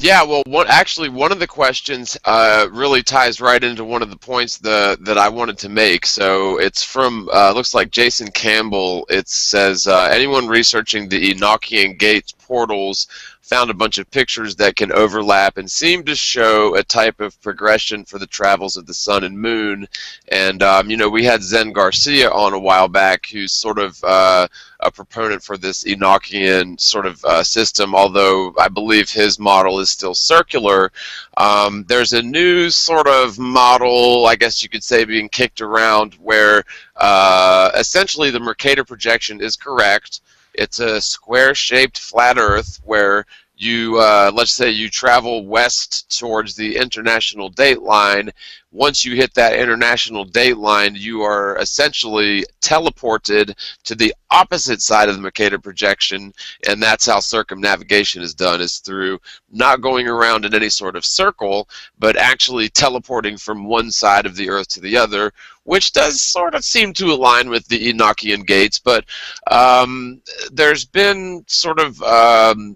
Yeah, well, one of the questions really ties right into one of the points that I wanted to make. So it's from looks like Jason Campbell. It says anyone researching the Enochian Gates portals found a bunch of pictures that can overlap and seem to show a type of progression for the travels of the sun and moon. And we had Zen Garcia on a while back, who's sort of a proponent for this Enochian sort of system, although I believe his model is still circular. There's a new sort of model, I guess you could say, being kicked around where essentially the Mercator projection is correct. It's a square-shaped flat Earth where you, let's say you travel west towards the international date line. Once you hit that international date line, you are essentially teleported to the opposite side of the Mercator projection, and that's how circumnavigation is done, is through not going around in any sort of circle, but actually teleporting from one side of the Earth to the other, which does sort of seem to align with the Enochian Gates. But there's been sort of,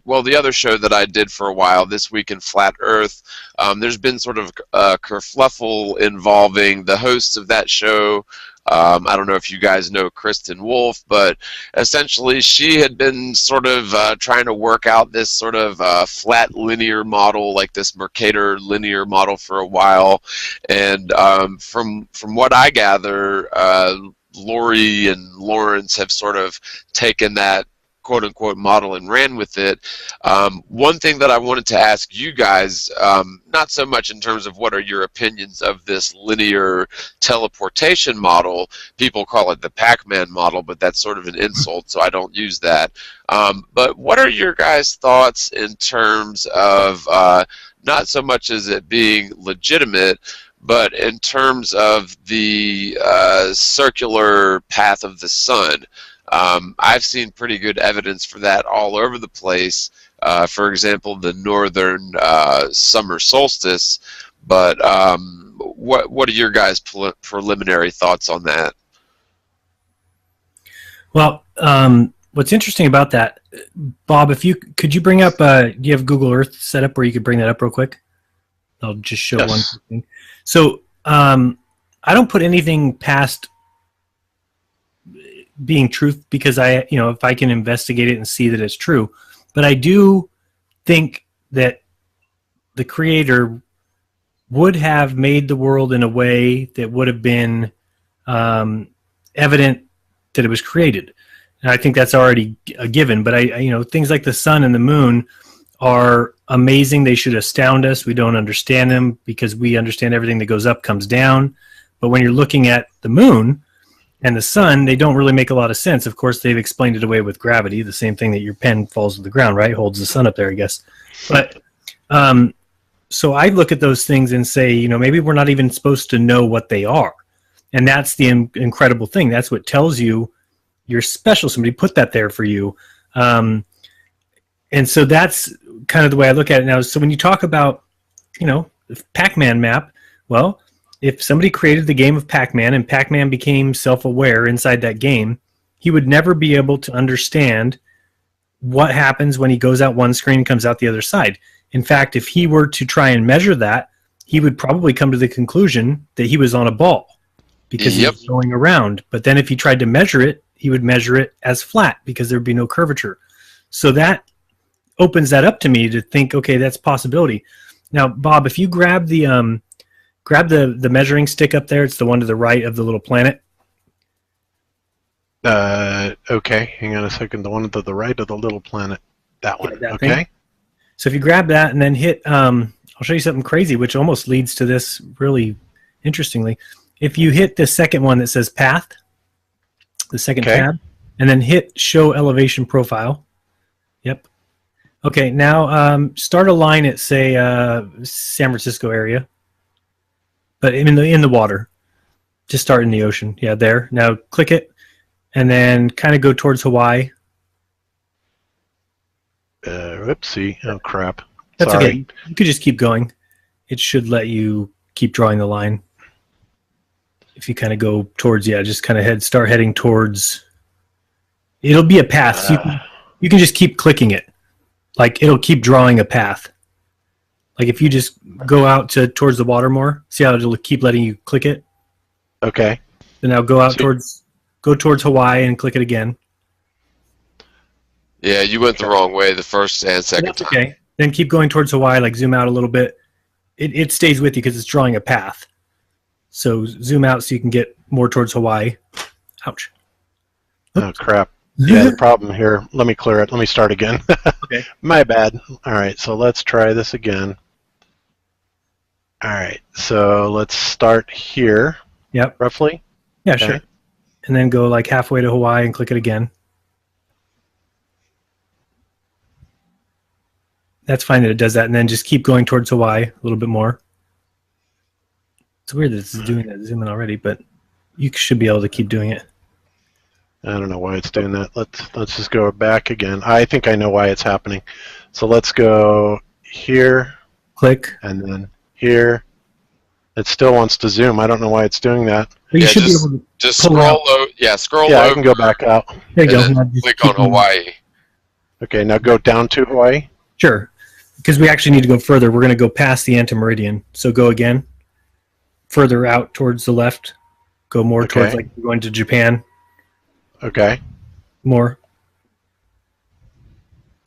well, the other show that I did for a while, This Week in Flat Earth, there's been sort of a kerfluffle involving the hosts of that show. I don't know if you guys know Kristen Wolf, but essentially she had been sort of trying to work out this sort of flat linear model, like this Mercator linear model, for a while. And from what I gather, Lori and Lawrence have sort of taken that quote-unquote model and ran with it. One thing that I wanted to ask you guys, not so much in terms of what are your opinions of this linear teleportation model. People call it the Pac-Man model, but that's sort of an insult, so I don't use that. But what are your guys' thoughts in terms of not so much as it being legitimate, but in terms of the circular path of the sun? I've seen pretty good evidence for that all over the place. For example, the northern summer solstice. But what are your guys' preliminary thoughts on that? Well, what's interesting about that, Bob, could you bring up, do you have Google Earth set up where you could bring that up real quick? I'll just show one thing. So I don't put anything past being truth, because if I can investigate it and see that it's true. But I do think that the creator would have made the world in a way that would have been evident that it was created. And I think that's already a given. But things like the sun and the moon are amazing. They should astound us. We don't understand them because we understand everything that goes up comes down. But when you're looking at the moon and the sun, they don't really make a lot of sense. Of course, they've explained it away with gravity, the same thing that your pen falls to the ground, right? Holds the sun up there, I guess. But so I look at those things and say, maybe we're not even supposed to know what they are. And that's the incredible thing. That's what tells you you're special. Somebody put that there for you. And so that's kind of the way I look at it now. So when you talk about, the Pac-Man map, well, if somebody created the game of Pac-Man and Pac-Man became self-aware inside that game, he would never be able to understand what happens when he goes out one screen and comes out the other side. In fact, if he were to try and measure that, he would probably come to the conclusion that he was on a ball because he was going around. But then if he tried to measure it, he would measure it as flat because there would be no curvature. So that opens that up to me to think, okay, that's a possibility. Now, Bob, if you grab the measuring stick up there, it's the one to the right of the little planet. Okay, hang on a second. The one to the right of the little planet. That one. Yeah, that okay. Thing. So if you grab that and then hit, I'll show you something crazy, which almost leads to this really interestingly. If you hit the second one that says path, the second tab, and then hit show elevation profile. Yep. Okay, now start a line at, say, San Francisco area. But in the water. Just start in the ocean. Yeah, there. Now click it, and then kind of go towards Hawaii. Whoopsie. Oh, crap. That's Sorry. Okay. You could just keep going. It should let you keep drawing the line. If you kind of go towards, just kind of start heading towards. It'll be a path. So you can just keep clicking it. Like, it'll keep drawing a path. Like if you just go out towards the water more, see how it'll keep letting you click it? Okay. Then now go towards Hawaii and click it again. Yeah, you went the wrong way the first and second time. Okay. Then keep going towards Hawaii, like zoom out a little bit. It stays with you because it's drawing a path. So zoom out so you can get more towards Hawaii. Ouch. Oh, crap. Yeah, the problem here, let me clear it. Let me start again. Okay. My bad. All right, so let's try this again. All right, so let's start here. Yep. Roughly. Yeah, Okay. sure. And then go like halfway to Hawaii and click it again. That's fine that it does that. And then just keep going towards Hawaii a little bit more. It's weird that it's doing that zoom in already, but you should be able to keep doing it. I don't know why it's doing that. Let's just go back again. I think I know why it's happening. So let's go here. Click. And then here. It still wants to zoom. I don't know why it's doing that. But you Yeah, should be able to Just pull scroll out. low. Yeah, scroll Yeah, over. I can go back out. There you and go. then Now just click keep on Hawaii. Okay, now go down to Hawaii. Sure. Because we actually need to go further. We're going to go past the antimeridian. So go again. Further out towards the left. Go more towards Okay. like you're going to Japan. Okay. More.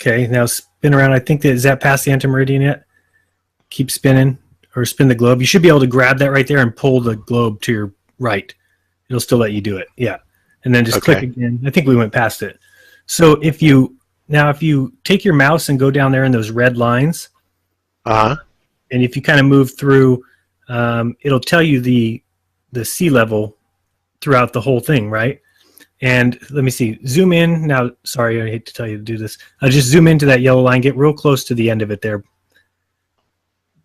Okay, now spin around. I think is that past the antimeridian yet? Keep spinning or spin the globe. You should be able to grab that right there and pull the globe to your right. It'll still let you do it. Yeah. And then just click Okay. again. I think we went past it. So if you take your mouse and go down there in those red lines, Uh-huh. and if you kind of move through, it'll tell you the sea level throughout the whole thing, right? And let me see, zoom in. Now, sorry, I hate to tell you to do this. Just zoom into that yellow line, get real close to the end of it there.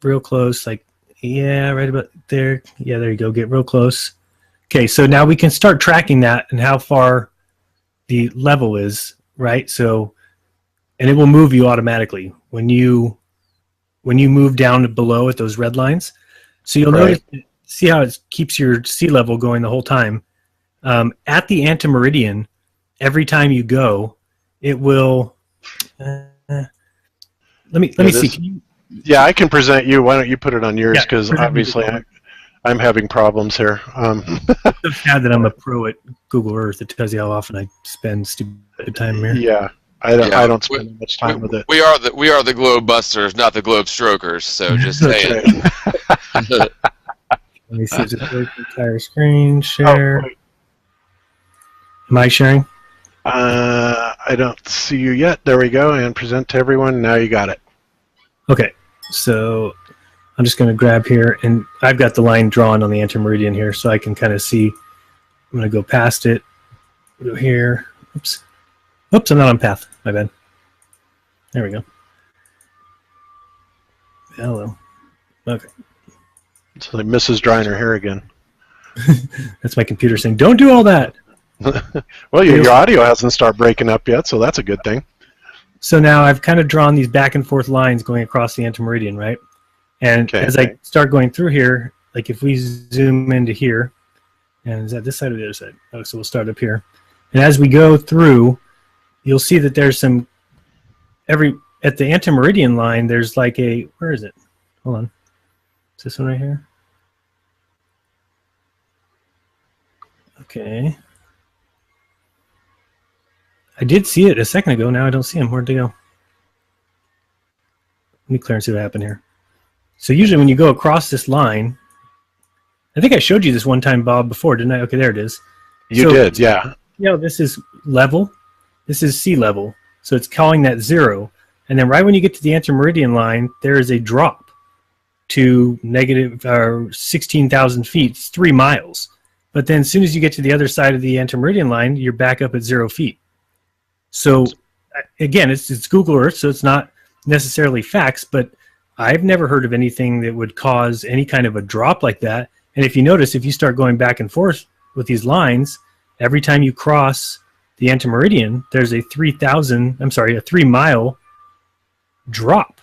Real close, like, yeah, right about there. Yeah, there you go, get real close. Okay, so now we can start tracking that and how far the level is, right? So, and it will move you automatically when you move down to below at those red lines. So you'll Right. notice, see how it keeps your sea level going the whole time. At the antimeridian, every time you go, it will. Let me see. this- Can you, Yeah, I can present you. Why don't you put it on yours? Yeah, Because present me obviously the I'm having problems here. it's so sad that I'm a pro at Google Earth. It tells you how often I spend stupid time here. Yeah, I Yeah, don't spend much time with it. We are the globe busters, not the globe strokers. So just That's saying. right. Let me see if it goes the entire screen. Share. Oh, wait. Am I sharing? I don't see you yet. There we go. And present to everyone. Now you got it. Okay, so I'm just going to grab here, and I've got the line drawn on the antimeridian here, so I can kind of see. I'm going to go past it. Go here. Oops. Oops, I'm not on path. My bad. There we go. Hello. Okay. It's like Mrs. drying her hair again. That's my computer saying, don't do all that. Well, your audio hasn't started breaking up yet, so that's a good thing. So now I've kind of drawn these back and forth lines going across the antimeridian, right? And Okay. as I start going through here, like if we zoom into here, and is that this side or the other side? Oh, so we'll start up here. And as we go through, you'll see that there's some, at the antimeridian line, there's like a, where is it? Hold on. Is this one right here? Okay. I did see it a second ago. Now I don't see him. Where'd they go? Let me clear and see what happened here. So usually when you go across this line, I think I showed you this one time, Bob, before, didn't I? Okay, there it is. You did, yeah. You know, this is level. This is sea level. So it's calling that 0. And then right when you get to the antimeridian line, there is a drop to negative 16,000 feet. It's 3 miles. But then as soon as you get to the other side of the antimeridian line, you're back up at 0 feet. So again, it's Google Earth, so it's not necessarily facts, but I've never heard of anything that would cause any kind of a drop like that. And if you notice, if you start going back and forth with these lines, every time you cross the antimeridian, there's a 3 mile drop.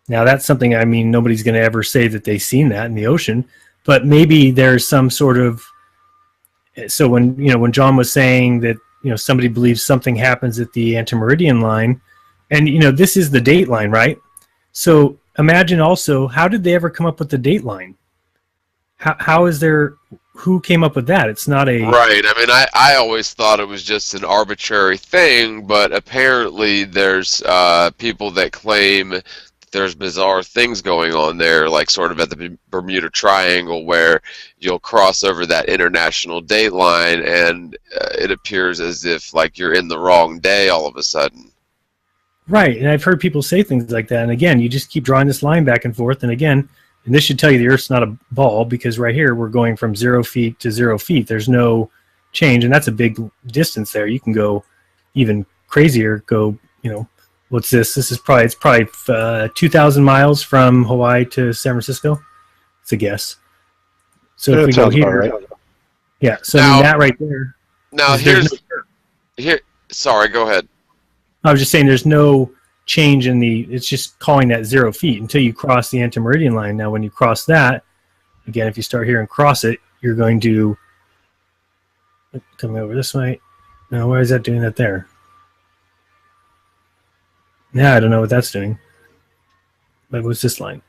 Now that's something, I mean, nobody's going to ever say that they've seen that in the ocean, but maybe there's some sort of, so when John was saying that, somebody believes something happens at the antimeridian line, and this is the date line, right? So imagine also, how did they ever come up with the date line? How is there, who came up with that? It's not a... Right. I mean, I always thought it was just an arbitrary thing, but apparently there's people that claim that there's bizarre things going on there, like sort of at the Bermuda Triangle, where you'll cross over that international date line, and it appears as if like you're in the wrong day all of a sudden. Right, and I've heard people say things like that, and again, you just keep drawing this line back and forth, and again, and this should tell you the Earth's not a ball, because right here we're going from 0 feet to 0 feet. There's no change, and that's a big distance there. You can go even crazier. Go, you know, what's this? This is probably 2,000 miles from Hawaii to San Francisco. It's a guess. So Yeah, if we go here, right. yeah. So Now- I mean, that right there. Now here. Sorry, go ahead. I was just saying there's no change in the, it's just calling that 0 feet until you cross the anti-meridian line. Now when you cross that, again, if you start here and cross it, you're going to, coming over this way. Now why is that doing that there? Now I don't know what that's doing. But what's this line?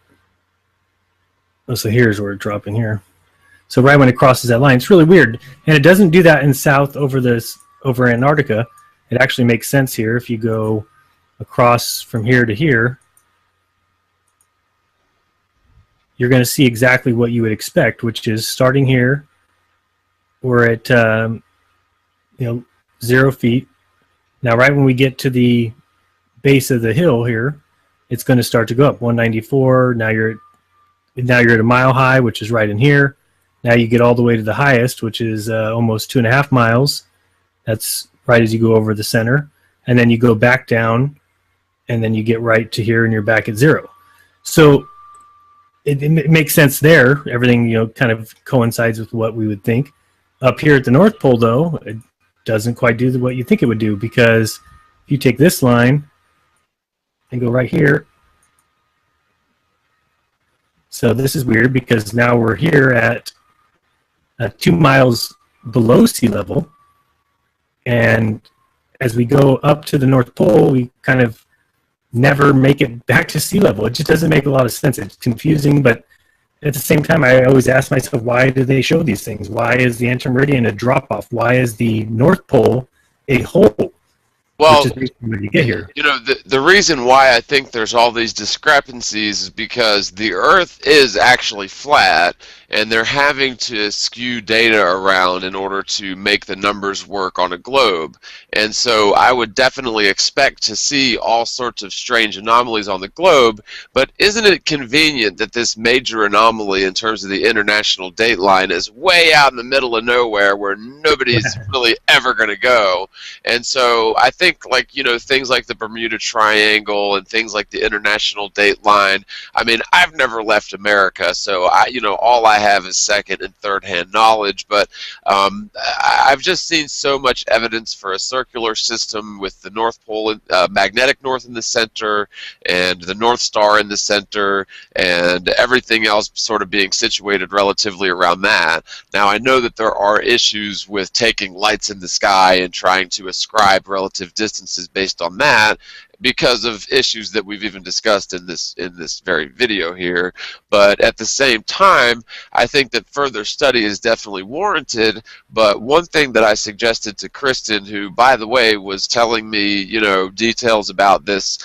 Oh, so here's where it's dropping here. So right when it crosses that line, it's really weird. And it doesn't do that in south over Antarctica. It actually makes sense here if you go across from here to here. You're going to see exactly what you would expect, which is starting here. We're at 0 feet. Now, right when we get to the base of the hill here, it's going to start to go up 194. Now you're at a mile high, which is right in here. Now you get all the way to the highest, which is almost 2.5 miles. That's right as you go over the center, and then you go back down, and then you get right to here, and you're back at 0. So it makes sense there. Everything kind of coincides with what we would think. Up here at the North Pole, though, it doesn't quite do what you think it would do, because if you take this line and go right here, so this is weird because now we're here at 2 miles below sea level. And as we go up to the North Pole, we kind of never make it back to sea level. It just doesn't make a lot of sense. It's confusing, but at the same time, I always ask myself, why do they show these things? Why is the anti-meridian a drop-off? Why is the North Pole a hole? Well, which is basically when you get here. The reason why I think there's all these discrepancies is because the Earth is actually flat, and they're having to skew data around in order to make the numbers work on a globe. And so I would definitely expect to see all sorts of strange anomalies on the globe, but isn't it convenient that this major anomaly in terms of the international date line is way out in the middle of nowhere where nobody's really ever going to go? And so I think, things like the Bermuda Triangle and things like the international date line, I mean, I've never left America, so all I have is second and third hand knowledge, but I've just seen so much evidence for a circular system with the North Pole, magnetic north in the center, and the North Star in the center, and everything else sort of being situated relatively around that. Now, I know that there are issues with taking lights in the sky and trying to ascribe relative distances based on that, because of issues that we've even discussed in this very video here. But at the same time, I think that further study is definitely warranted. But one thing that I suggested to Kristen, who, by the way, was telling me, details about this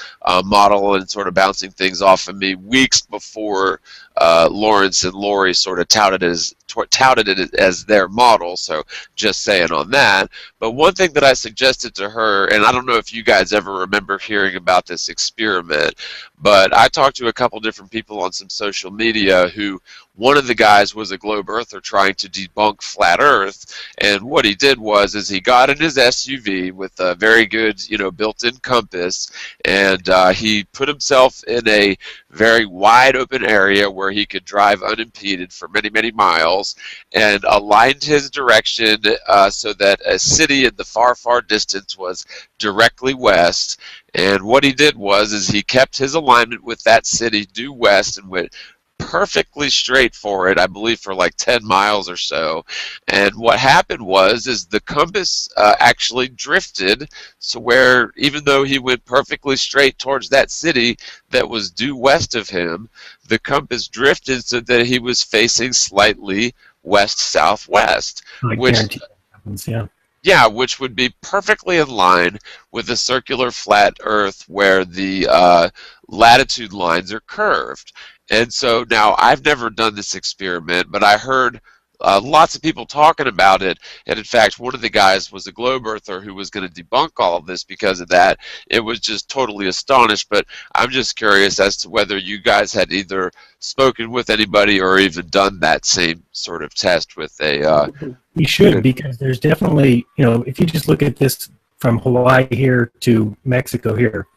model and sort of bouncing things off of me weeks before Lawrence and Lori sort of touted it as their model, so just saying on that. But one thing that I suggested to her, and I don't know if you guys ever remember hearing about this experiment, but I talked to a couple different people on some social media who, one of the guys was a globe earther trying to debunk flat Earth, and what he did was he got in his SUV with a very good built-in compass, and he put himself in a very wide open area where he could drive unimpeded for many, many miles, and aligned his direction so that a city in the far, far distance was directly west. And what he did was he kept his alignment with that city due west and went perfectly straight for it, I believe for like 10 miles or so. And what happened was is the compass actually drifted, so where even though he went perfectly straight towards that city that was due west of him, the compass drifted so that he was facing slightly west-southwest, I which guarantee that happens. Yeah. yeah, which would be perfectly in line with a circular flat Earth where the latitude lines are curved. And so now I've never done this experiment, but I heard lots of people talking about it. And in fact, one of the guys was a globe earther who was going to debunk all of this because of that. It was just totally astonished. But I'm just curious as to whether you guys had either spoken with anybody or even done that same sort of test with a. We should, because there's definitely, if you just look at this from Hawaii here to Mexico here,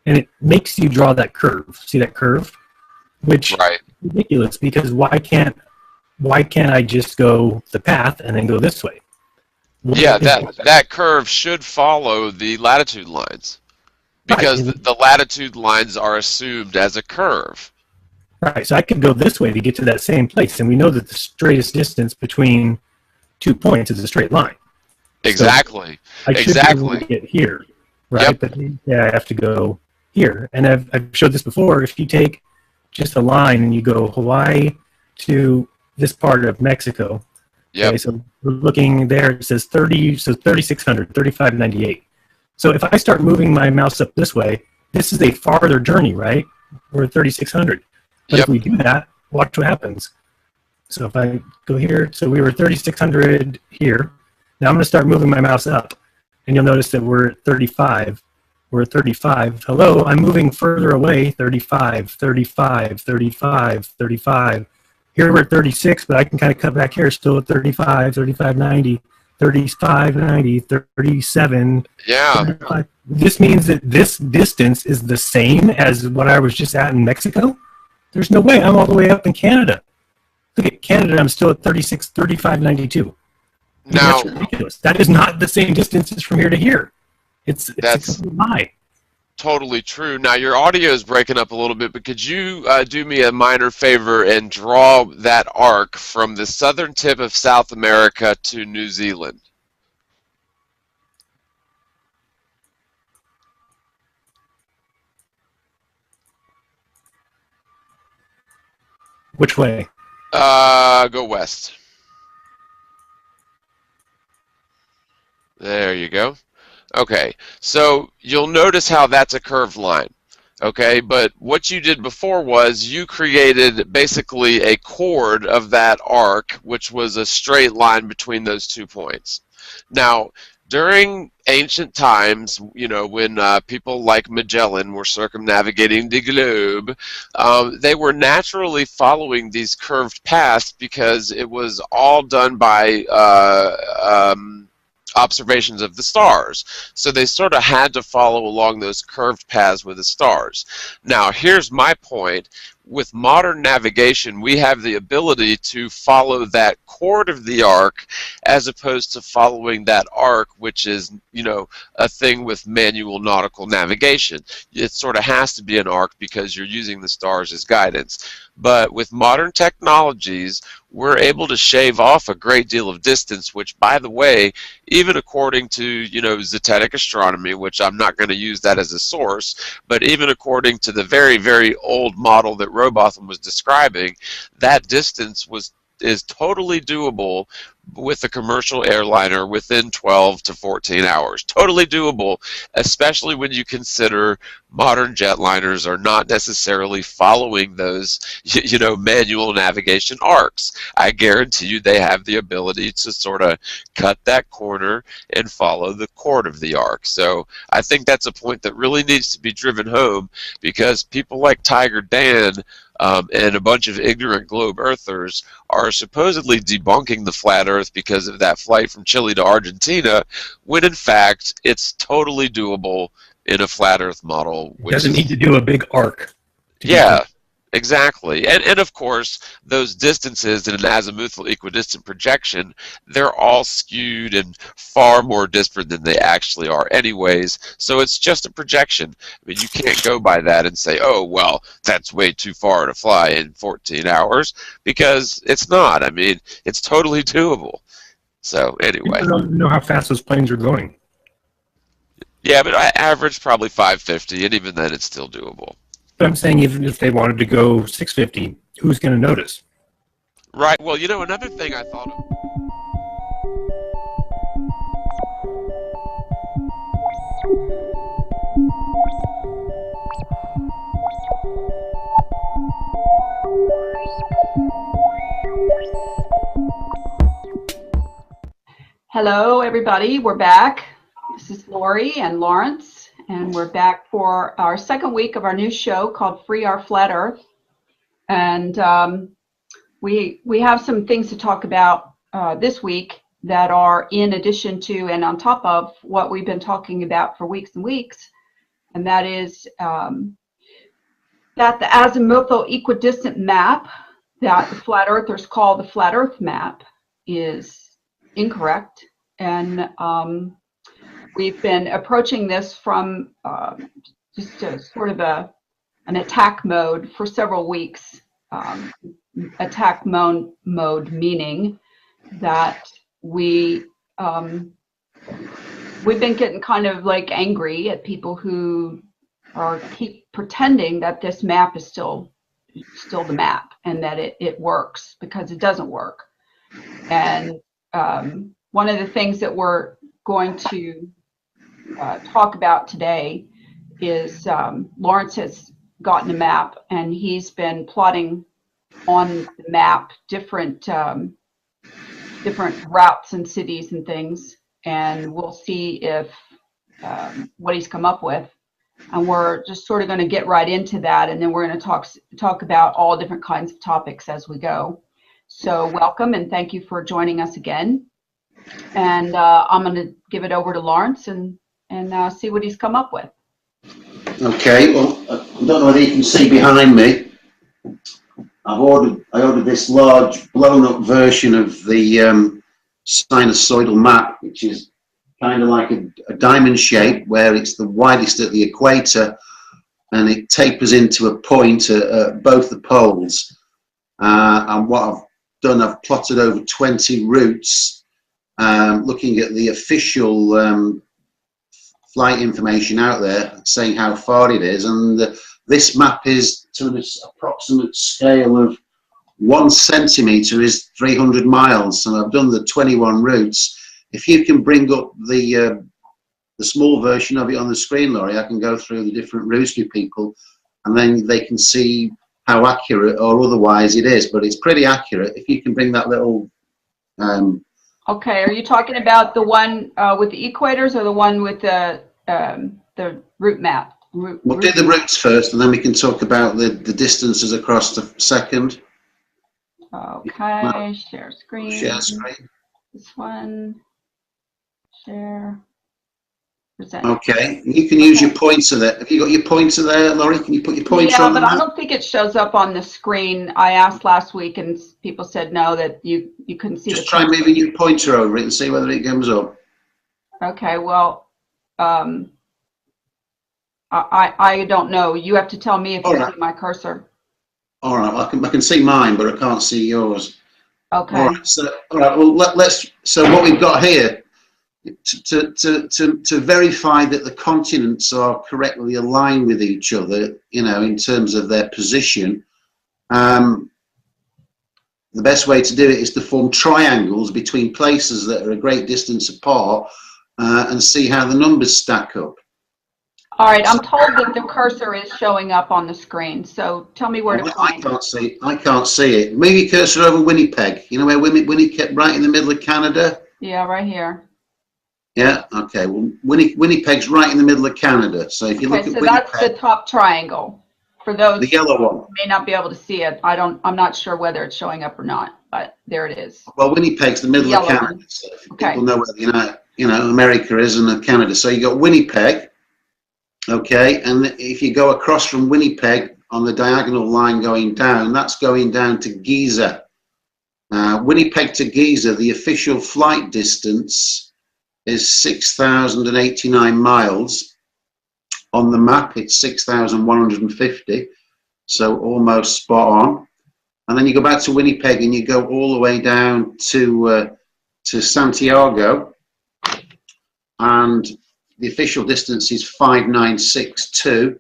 and it makes you draw that curve. See that curve? Which Right. is ridiculous, because why can't I just go the path and then go this way? Yeah, that curve should follow the latitude lines because Right. the latitude lines are assumed as a curve. Right. So I could go this way to get to that same place, and we know that the straightest distance between 2 points is a straight line. Exactly. So I should be able Exactly. to get here, right? Yep. But yeah, I have to go here. And I've showed this before. If you take just a line and you go Hawaii to this part of Mexico, Yep. okay, so we're looking there, it says 3,600, 3,598. So if I start moving my mouse up this way, this is a farther journey, right? We're at 3,600. But Yep. if we do that, watch what happens. So if I go here, so we were 3,600 here. Now I'm going to start moving my mouse up, and you'll notice that we're at 35. We're at 35. Hello, I'm moving further away. 35, 35, 35, 35. Here we're at 36, but I can kind of cut back here, still at 35, 35.90, 35.90, 37. Yeah. 35. This means that this distance is the same as what I was just at in Mexico? There's no way. I'm all the way up in Canada. Look at Canada, I'm still at 36, 35.92. Now, That's ridiculous. That is not the same distance as from here to here. It's That's- a complete lie. totally true. Now, your audio is breaking up a little bit, but could you do me a minor favor and draw that arc from the southern tip of South America to New Zealand? Which way? Go west. There you go. Okay, so you'll notice how that's a curved line. Okay, but what you did before was you created basically a chord of that arc, which was a straight line between those 2 points. Now, during ancient times, when people like Magellan were circumnavigating the globe, they were naturally following these curved paths because it was all done by observations of the stars. So they sort of had to follow along those curved paths with the stars. Now, here's my point. With modern navigation, we have the ability to follow that chord of the arc as opposed to following that arc, which is, a thing with manual nautical navigation. It sort of has to be an arc because you're using the stars as guidance. But with modern technologies, we're able to shave off a great deal of distance, which, by the way, even according to, zetetic astronomy, which I'm not going to use that as a source, but even according to the very, very old model that Robotham was describing, that distance is totally doable with a commercial airliner within 12 to 14 hours. Totally doable, especially when you consider modern jetliners are not necessarily following those, manual navigation arcs. I guarantee you they have the ability to sort of cut that corner and follow the chord of the arc. So I think that's a point that really needs to be driven home, because people like Tiger Dan and a bunch of ignorant globe earthers are supposedly debunking the flat earth because of that flight from Chile to Argentina, when in fact it's totally doable in a flat earth model. It doesn't need to do a big arc. Yeah, Exactly. And of course, those distances in an azimuthal equidistant projection, they're all skewed and far more disparate than they actually are anyways. So it's just a projection. I mean, you can't go by that and say, oh, well, that's way too far to fly in 14 hours, because it's not. I mean, it's totally doable. So anyway. I don't know how fast those planes are going. Yeah, but I average probably 550, and even then it's still doable. But I'm saying even if they wanted to go 650, who's going to notice? Right. Well, you know, another thing I thought of. Hello, everybody. We're back. This is Lori and Lawrence, and we're back for our second week of our new show called Free Our Flat Earth. And we have some things to talk about this week that are in addition to and on top of what we've been talking about for weeks and weeks. And that is that the azimuthal equidistant map that the flat earthers call the flat earth map is incorrect. And we've been approaching this from just a sort of an attack mode for several weeks. Attack mode meaning that we've been getting kind of like angry at people who keep pretending that this map is still the map and that it works, because it doesn't work. And one of the things that we're going to talk about today is Lawrence has gotten a map, and he's been plotting on the map different routes and cities and things, and we'll see if what he's come up with. And we're just sort of going to get right into that, and then we're going to talk about all different kinds of topics as we go. So welcome, and thank you for joining us again. And I'm going to give it over to Lawrence and see what he's come up with. Okay, well, I don't know whether you can see behind me. I ordered this large blown-up version of the sinusoidal map, which is kind of like a diamond shape, where it's the widest at the equator, and it tapers into a point at both the poles. And what I've done, I've plotted over 20 routes, looking at the official flight information out there, saying how far it is. And this map is to an approximate scale of 1 centimetre is 300 miles. And I've done the 21 routes. If you can bring up the small version of it on the screen, Laurie, I can go through the different routes with people, and then they can see how accurate or otherwise it is. But it's pretty accurate. If you can bring that little... Okay, are you talking about the one with the equators, or the one with the route map? We'll do the routes first, and then we can talk about the distances across the second. Okay, share screen. Share screen. This one. Share. Present. Okay, you can use your pointer there. Have you got your pointer there, Laurie? Can you put your pointer on the map? Yeah, but I don't think it shows up on the screen. I asked last week, and people said no, that you couldn't see. Just try moving your pointer over it and see whether it comes up. Okay, well, I don't know. You have to tell me if you see my cursor. All right, well, I can see mine, but I can't see yours. Okay. All right, so well, let's. So what we've got here, to verify that the continents are correctly aligned with each other, you know, in terms of their position, the best way to do it is to form triangles between places that are a great distance apart, and see how the numbers stack up. All right, I'm told that the cursor is showing up on the screen, so tell me where to find it. I can't see it. Move your cursor over Winnipeg. You know where Winnipeg, right in the middle of Canada? Yeah, right here. Yeah, okay. Well, Winnipeg's right in the middle of Canada. So if you look at Winnipeg, that's the top triangle. For those the yellow one, who may not be able to see it, I'm not sure whether it's showing up or not, but there it is. Well, Winnipeg's the middle of Canada. So people know where America is and Canada. So you got Winnipeg. Okay, and if you go across from Winnipeg, on the diagonal line going down, that's going down to Giza. Winnipeg to Giza, the official flight distance is 6,089 miles. On the map, it's 6,150, so almost spot on. And then you go back to Winnipeg and you go all the way down to Santiago, and the official distance is 5,962,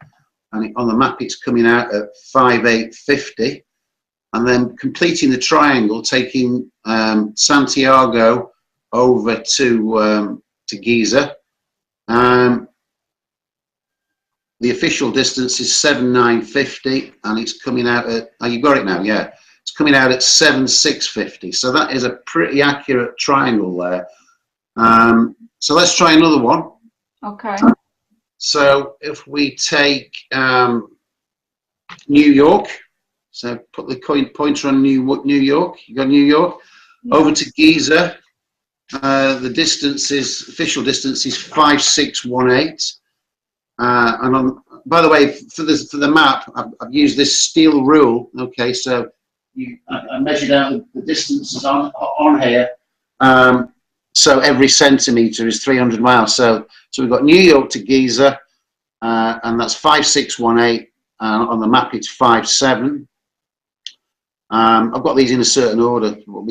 and on the map it's coming out at 5,850. And then completing the triangle, taking Santiago over to Giza. The official distance is 7,950, and it's coming out at, oh, you got it now, yeah. It's coming out at 7,650. So that is a pretty accurate triangle there. So let's try another one. Okay. So if we take New York, so put the pointer on New York. You got New York. Yeah. Over to Giza. The distance is, official distance is 5,618. And on, by the way, for the map, I've used this steel rule. Okay, so I measured out the distances on here. So every centimetre is 300 miles. So we've got New York to Giza, and that's 5,618. On the map, it's 5,7. I've got these in a certain order, but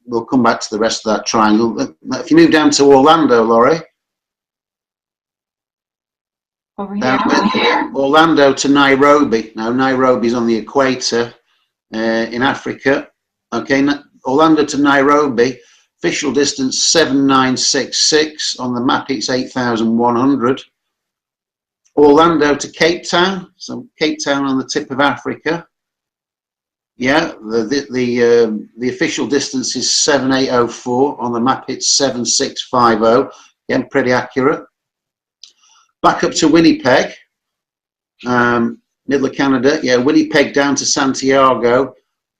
we'll come back to the rest of that triangle. If you move down to Orlando, Laurie. Over here. Orlando to Nairobi. Now Nairobi's on the equator in Africa. Okay, Orlando to Nairobi. Official distance 7,966. On the map, it's 8,100. Orlando to Cape Town. So Cape Town on the tip of Africa. Yeah, the official distance is 7,804. On the map, it's 7,650. Again, pretty accurate. Back up to Winnipeg, middle of Canada. Yeah, Winnipeg down to Santiago.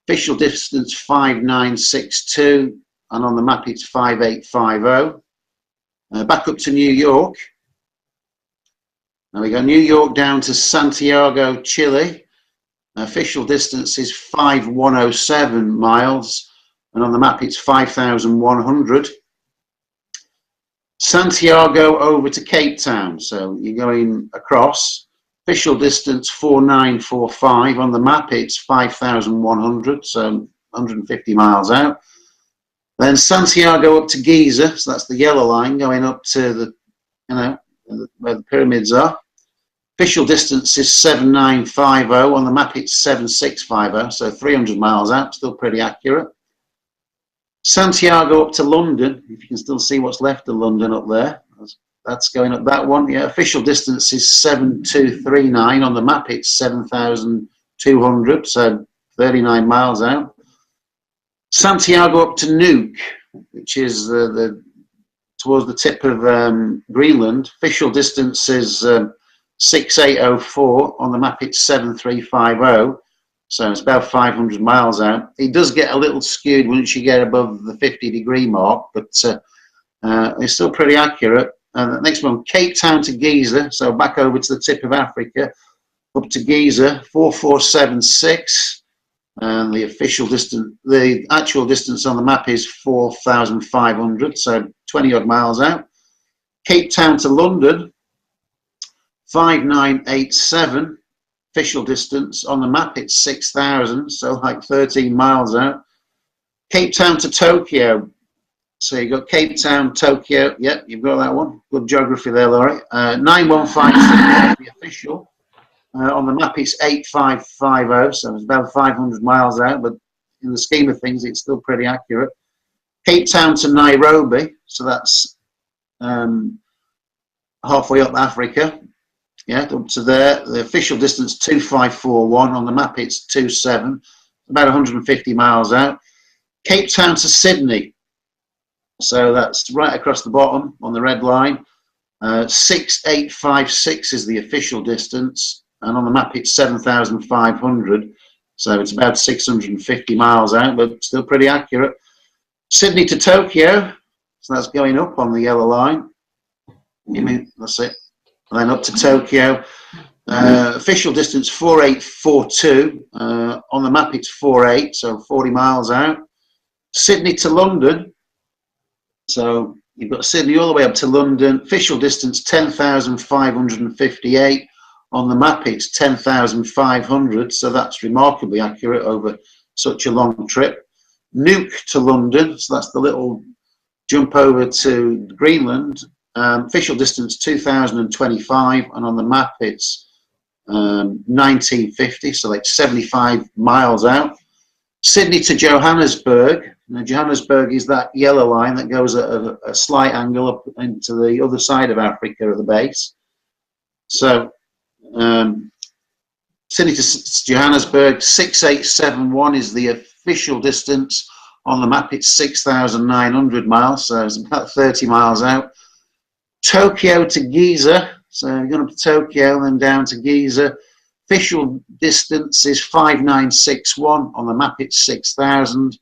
Official distance 5,962, and on the map it's 5,850. Back up to New York. Now we go New York down to Santiago, Chile. Official distance is 5,107 miles, and on the map it's 5,100. Santiago over to Cape Town, so you're going across. Official distance 4,945. On the map it's 5,100, so 150 miles out. Then Santiago up to Giza, so that's the yellow line going up to the, where the pyramids are. Official distance is 7,950. On the map it's 7,650, so 300 miles out, still pretty accurate. Santiago up to London, if you can still see what's left of London up there. That's going up that one. Yeah, official distance is 7,239. On the map, it's 7,200, so 39 miles out. Santiago up to Nuuk, which is towards the tip of Greenland. Official distance is 6,804. On the map, it's 7,350. So it's about 500 miles out. It does get a little skewed once you get above the 50-degree mark, but it's still pretty accurate. The next one, Cape Town to Giza, so back over to the tip of Africa, up to Giza, 4,476, and the official distance, the actual distance on the map is 4,500, so 20-odd miles out. Cape Town to London, 5,987. Official distance on the map it's 6,000, so like 13 miles out. Cape Town to Tokyo, so you've got Cape Town, Tokyo. Yep, you've got that one. Good geography there, Laurie. 9,156 the official. On the map it's 8,550, so it's about 500 miles out, but in the scheme of things it's still pretty accurate. Cape Town to Nairobi, so that's halfway up Africa. Yeah, up to there. The official distance 2,541. On the map it's 27, about 150 miles out. Cape Town to Sydney, so that's right across the bottom on the red line. 6,856 is the official distance, and on the map it's 7,500, so it's about 650 miles out, but still pretty accurate. Sydney to Tokyo, so that's going up on the yellow line. That's it. And then up to Tokyo, Official distance 4842. On the map it's 48, so 40 miles out. Sydney to London. So you've got Sydney all the way up to London. Official distance 10,558. On the map it's 10,500, so that's remarkably accurate over such a long trip. Nuuk to London, so that's the little jump over to Greenland. Official distance 2,025, and on the map it's 1950, so like 75 miles out. Sydney to Johannesburg. Now, Johannesburg is that yellow line that goes at a slight angle up into the other side of Africa at the base. So Sydney to Johannesburg, 6871 is the official distance. On the map it's 6,900 miles, so it's about 30 miles out. Tokyo to Giza, so you're going up to Tokyo and then down to Giza. Official distance is 5961. On the map it's 6,000.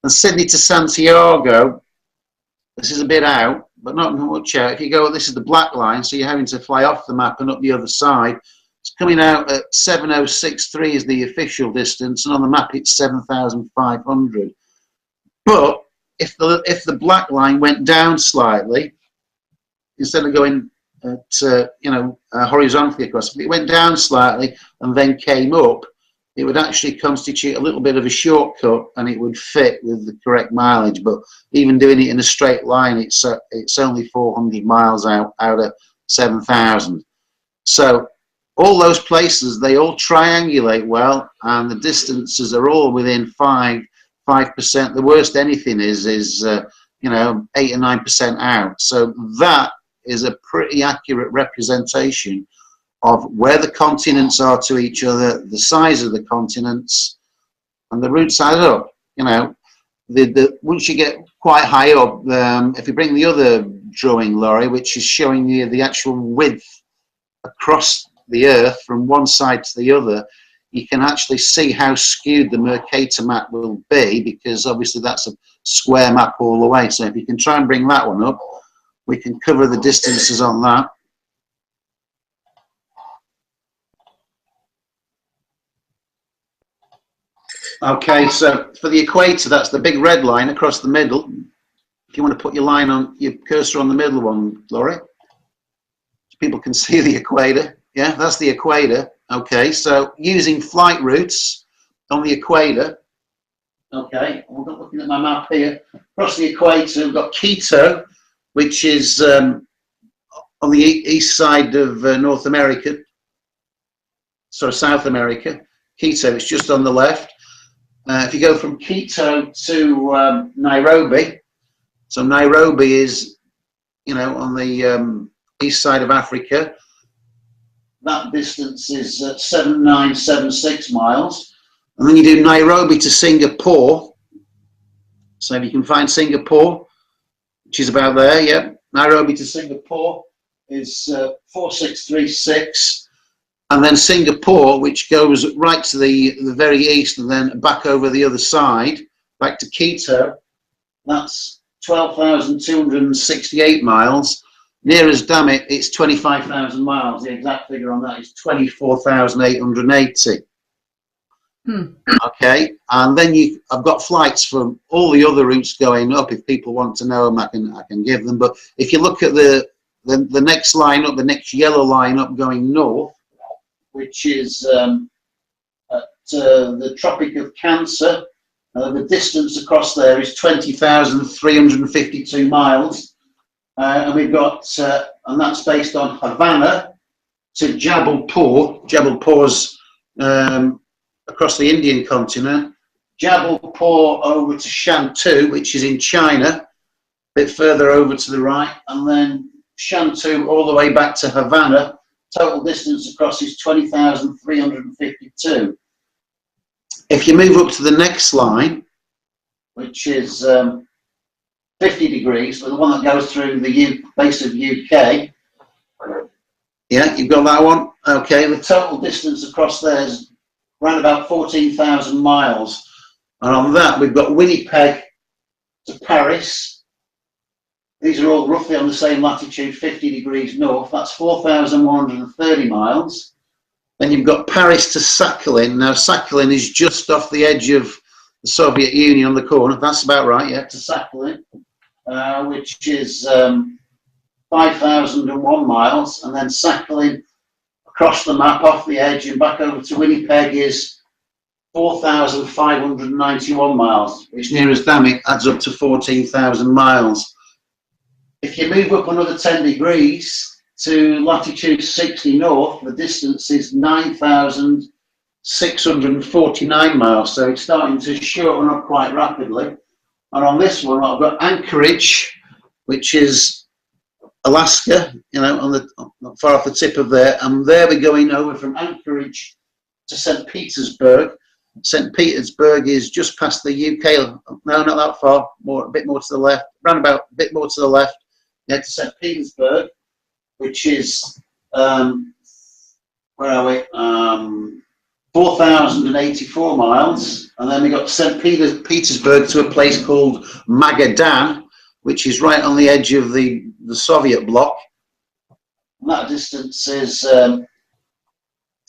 And Sydney to Santiago, this is a bit out, but not much out. If you go, this is the black line, so you're having to fly off the map and up the other side. It's coming out at 7063 is the official distance, and on the map it's 7,500. But if the black line went down slightly, instead of going at, horizontally across, if it went down slightly and then came up, it would actually constitute a little bit of a shortcut, and it would fit with the correct mileage. But even doing it in a straight line, it's only 400 miles out of 7,000. So all those places, they all triangulate well, and the distances are all within 5%. The worst anything is 8 or 9% out. So that is a pretty accurate representation of where the continents are to each other, the size of the continents, and the route side up. Once you get quite high up, if you bring the other drawing, Laurie, which is showing you the actual width across the Earth from one side to the other, you can actually see how skewed the Mercator map will be, because obviously that's a square map all the way. So if you can try and bring that one up, we can cover the distances on that. Okay, so for the equator, that's the big red line across the middle. If you want to put your cursor on the middle one, Laurie, so people can see the equator. Yeah, that's the equator. Okay, so using flight routes on the equator. Okay, we're looking at my map here. Across the equator, we've got Quito, which is on the east side of North America. Sorry, South America. Quito, it's just on the left. If you go from Quito to Nairobi, so Nairobi is, on the east side of Africa. That distance is 7,976 miles. And then you do Nairobi to Singapore. So if you can find Singapore, which is about there, yeah. Nairobi to Singapore is 4636. And then Singapore, which goes right to the very east and then back over the other side, back to Quito, that's 12,268 miles. Near as damn it, it's 25,000 miles. The exact figure on that is 24,880. Okay, and then I've got flights from all the other routes going up. If people want to know them, I can give them. But if you look at the next line up, the next yellow line up going north, which is at the Tropic of Cancer, the distance across there is 20,352 miles. And we've got, and that's based on Havana to Jabalpur. Jabalpur's across the Indian continent. Jabalpur over to Shantou, which is in China, a bit further over to the right, and then Shantou all the way back to Havana. Total distance across is 20,352. If you move up to the next line, which is 50 degrees, so the one that goes through the base of UK. Yeah, you've got that one. Okay, the total distance across there is around about 14,000 miles. And on that, we've got Winnipeg to Paris. These are all roughly on the same latitude, 50 degrees north. That's 4,130 miles. Then you've got Paris to Sakhalin. Now, Sakhalin is just off the edge of the Soviet Union on the corner. That's about right, yeah, to Sakhalin, which is 5,001 miles. And then Sakhalin across the map, off the edge, and back over to Winnipeg is 4,591 miles, which near as damn it adds up to 14,000 miles. If you move up another 10 degrees to latitude 60 north, the distance is 9,649 miles, so it's starting to shorten up quite rapidly. And on this one, I've got Anchorage, which is Alaska, you know, on the not far off the tip of there, and there we're going over from Anchorage to St. Petersburg. St. Petersburg is just past the UK. No, not that far. A bit more to the left. Round about a bit more to the left. Yeah, to St. Petersburg, which is where are we? 4,084 miles, and then we got St. Petersburg to a place called Magadan, which is right on the edge of the Soviet bloc. And that distance is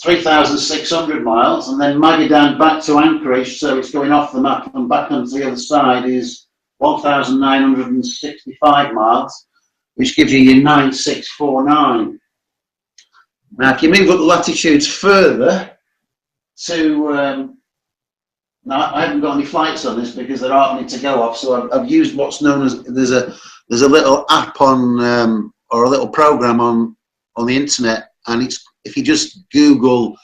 3,600 miles, and then Magadan back to Anchorage, so it's going off the map and back onto the other side, is 1,965 miles, which gives you your 9,649. Now, if you move up the latitudes further to, now I haven't got any flights on this because there aren't any to go off, so I've used what's known as, there's a little app on, or a little program on the internet, and it's, if you just Google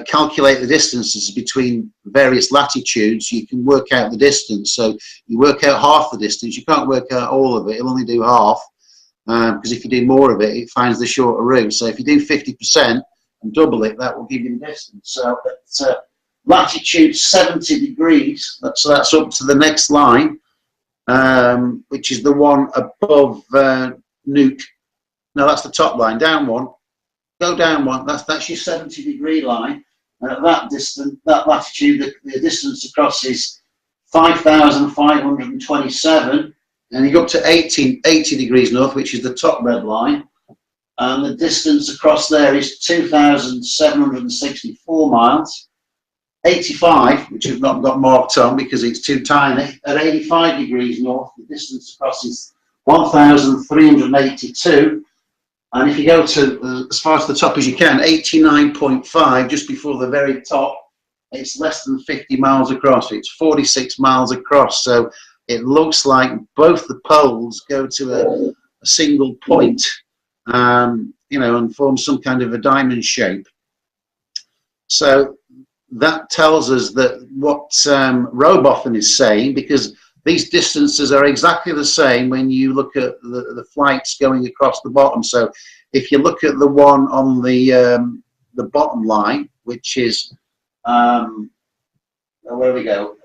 calculate the distances between various latitudes, you can work out the distance. So you work out half the distance. You can't work out all of it. It'll only do half, because if you do more of it, it finds the shorter route. So if you do 50% and double it, that will give you the distance. So at latitude 70 degrees, so that's up to the next line, which is the one above Nuke. No, that's the top line. Down one. Go down one. That's your 70-degree line. And at that distance, that latitude, the distance across is 5,527. And you go up to 80 degrees north, which is the top red line. And the distance across there is 2,764 miles. 85, which I've not got marked on because it's too tiny. At 85 degrees north, the distance across is 1,382. And if you go to as far to the top as you can, 89.5, just before the very top, it's less than 50 miles across. It's 46 miles across. So it looks like both the poles go to a single point, you know, and form some kind of a diamond shape. So that tells us that what Robotham is saying, because these distances are exactly the same when you look at the flights going across the bottom. So if you look at the one on the bottom line, which is, where we go,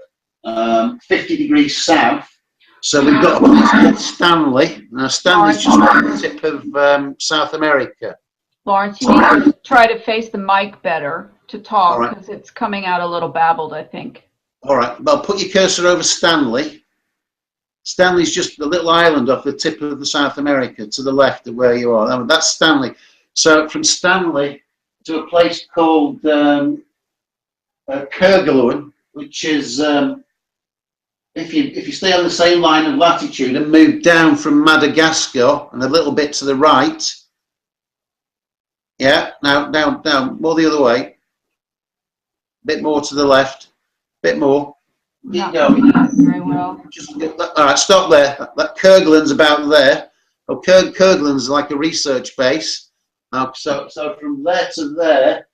50 degrees south. So we've got a place called Stanley. Now Stanley's just on the tip of South America. Lawrence, you need to try to face the mic better to talk, because it's coming out a little babbled, I think. All right, well, put your cursor over Stanley. Stanley's just a little island off the tip of the South America to the left of where you are. That's Stanley. So from Stanley to a place called Kerguelen, which is, if you stay on the same line of latitude and move down from Madagascar and a little bit to the right, yeah, now down, more the other way, a bit more to the left, a bit more. Keep going. Very well. All right, stop there. That Kerguelen's about there. Oh, Kerguelen's like a research base. So from there to there,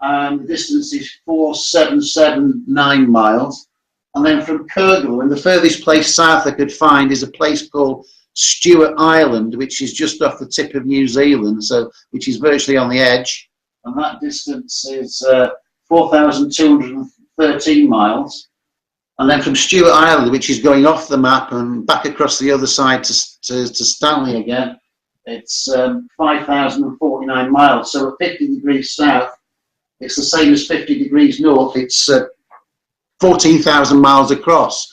the distance is 4,779 miles. And then from Kerguelen, the furthest place south I could find is a place called Stewart Island, which is just off the tip of New Zealand, so which is virtually on the edge. And that distance is 4,213 miles. And then from Stewart Island, which is going off the map and back across the other side to Stanley again, it's 5,049 miles. So at 50 degrees south, it's the same as 50 degrees north. It's 14,000 miles across.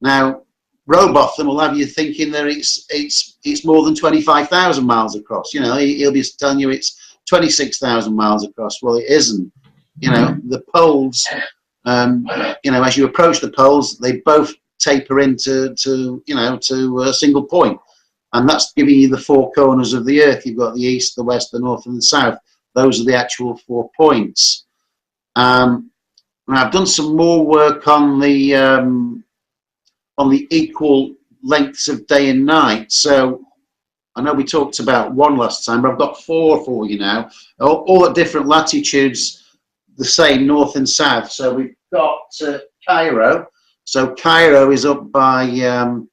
Now, Robotham will have you thinking that it's more than 25,000 miles across. You know, he'll be telling you it's 26,000 miles across. Well, it isn't. You know, the poles, you know, as you approach the poles, they both taper into to a single point. And that's giving you the four corners of the Earth. You've got the east, the west, the north, and the south. Those are the actual 4 points. And I've done some more work on the equal lengths of day and night. So I know we talked about 1 last time, but I've got 4 for you now. All at different latitudes, the same, north and south. So we've got Cairo. So Cairo is up by the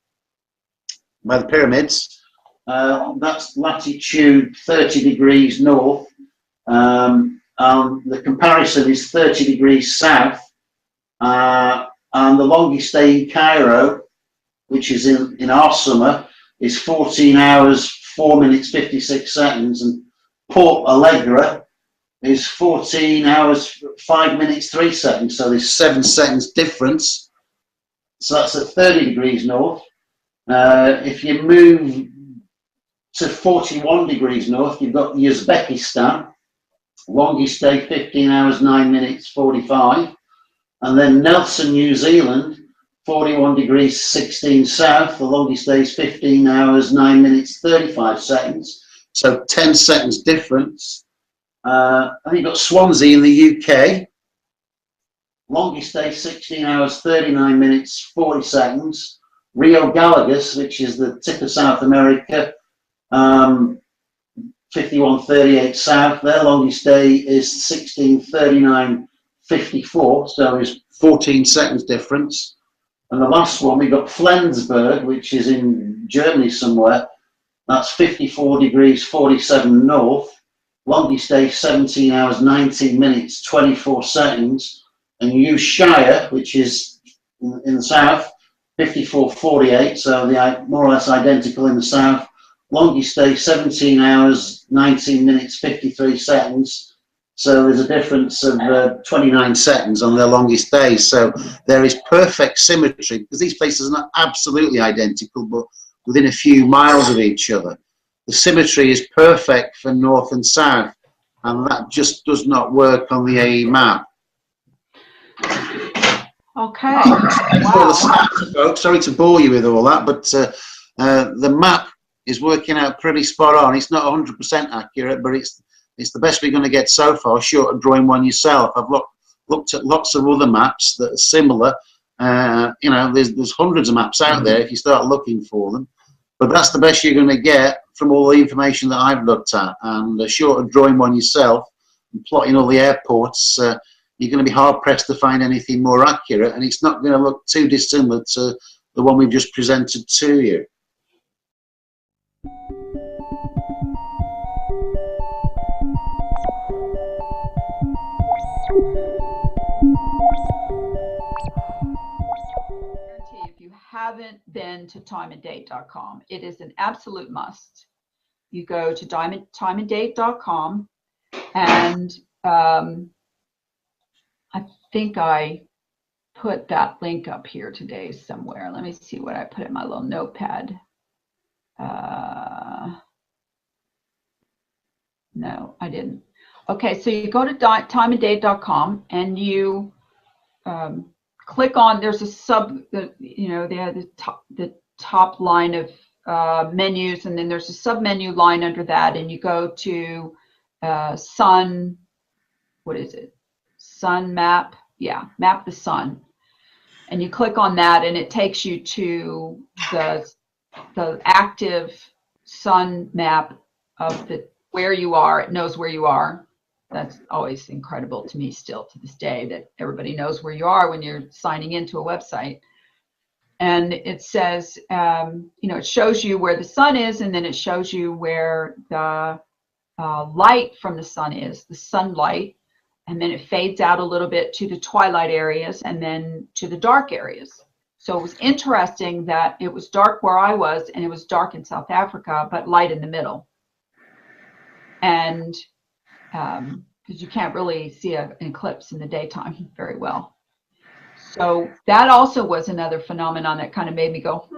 pyramids. That's latitude 30 degrees north. The comparison is 30 degrees south. And the longest day in Cairo, which is in our summer, is 14 hours, 4 minutes, 56 seconds. And Port Allegra is 14 hours, 5 minutes, 3 seconds. So there's 7 seconds difference. So that's at 30 degrees north. If you move to 41 degrees north, you've got Uzbekistan. Longest day, 15 hours, 9 minutes, 45. And then Nelson, New Zealand, 41 degrees, 16 south. The longest day is 15 hours, 9 minutes, 35 seconds. So 10 seconds difference. And you've got Swansea in the UK. Longest day, 16 hours, 39 minutes, 40 seconds. Rio Gallegos, which is the tip of South America, 51:38 south. Their longest day is 16:39:54, so there's 14 seconds difference. And the last one, we've got Flensburg, which is in Germany somewhere. That's 54 degrees 47 north. Longest day, 17 hours, 19 minutes, 24 seconds. And Ushuaia, which is in the south, 54:48, so they are more or less identical in the south. Longest day, 17 hours, 19 minutes, 53 seconds. So there's a difference of 29 seconds on their longest day. So there is perfect symmetry, because these places are not absolutely identical, but within a few miles of each other. The symmetry is perfect for north and south, and that just does not work on the AE map. Okay. Wow. Folks, sorry to bore you with all that, but the map is working out pretty spot on. It's not 100% accurate, but it's the best we're going to get so far, short of drawing one yourself. I've looked at lots of other maps that are similar. You know, there's hundreds of maps out there if you start looking for them. But that's the best you're going to get from all the information that I've looked at. And short of drawing one yourself and plotting all the airports, you're going to be hard-pressed to find anything more accurate, and it's not going to look too dissimilar to the one we've just presented to you. If you haven't been to timeanddate.com, it is an absolute must. You go to timeanddate.com, and I think I put that link up here today somewhere. Let me see what I put in my little notepad. No, I didn't. Okay, so you go to timeanddate.com and you click on, there's a you know, they have the top line of menus, and then there's a sub menu line under that, and you go to sun, what is it? Sun map, yeah, map the sun, and you click on that, and it takes you to the active sun map of where you are. It knows where you are. That's always incredible to me still to this day, that everybody knows where you are when you're signing into a website. And it says, you know, it shows you where the sun is, and then it shows you where the light from the sun is, the sunlight. And then it fades out a little bit to the twilight areas and then to the dark areas. So it was interesting that it was dark where I was, and it was dark in South Africa, but light in the middle. And because you can't really see an eclipse in the daytime very well. So that also was another phenomenon that kind of made me go,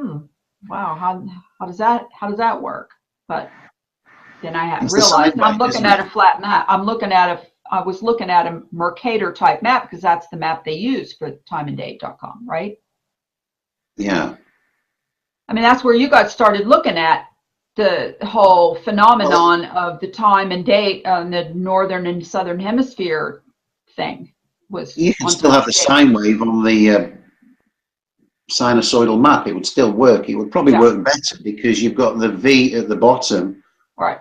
wow, how does that work? But than I had It's the realized. sine I'm wave, looking isn't at it? a flat map. I was looking at a Mercator type map because that's the map they use for timeanddate.com, right? Yeah. I mean, that's where you got started looking at the whole phenomenon of the time and date on the northern and southern hemisphere thing was You can on still time have the and date. sine wave on the sinusoidal map. It would still work. It would probably Yeah, work better because you've got the V at the bottom. right.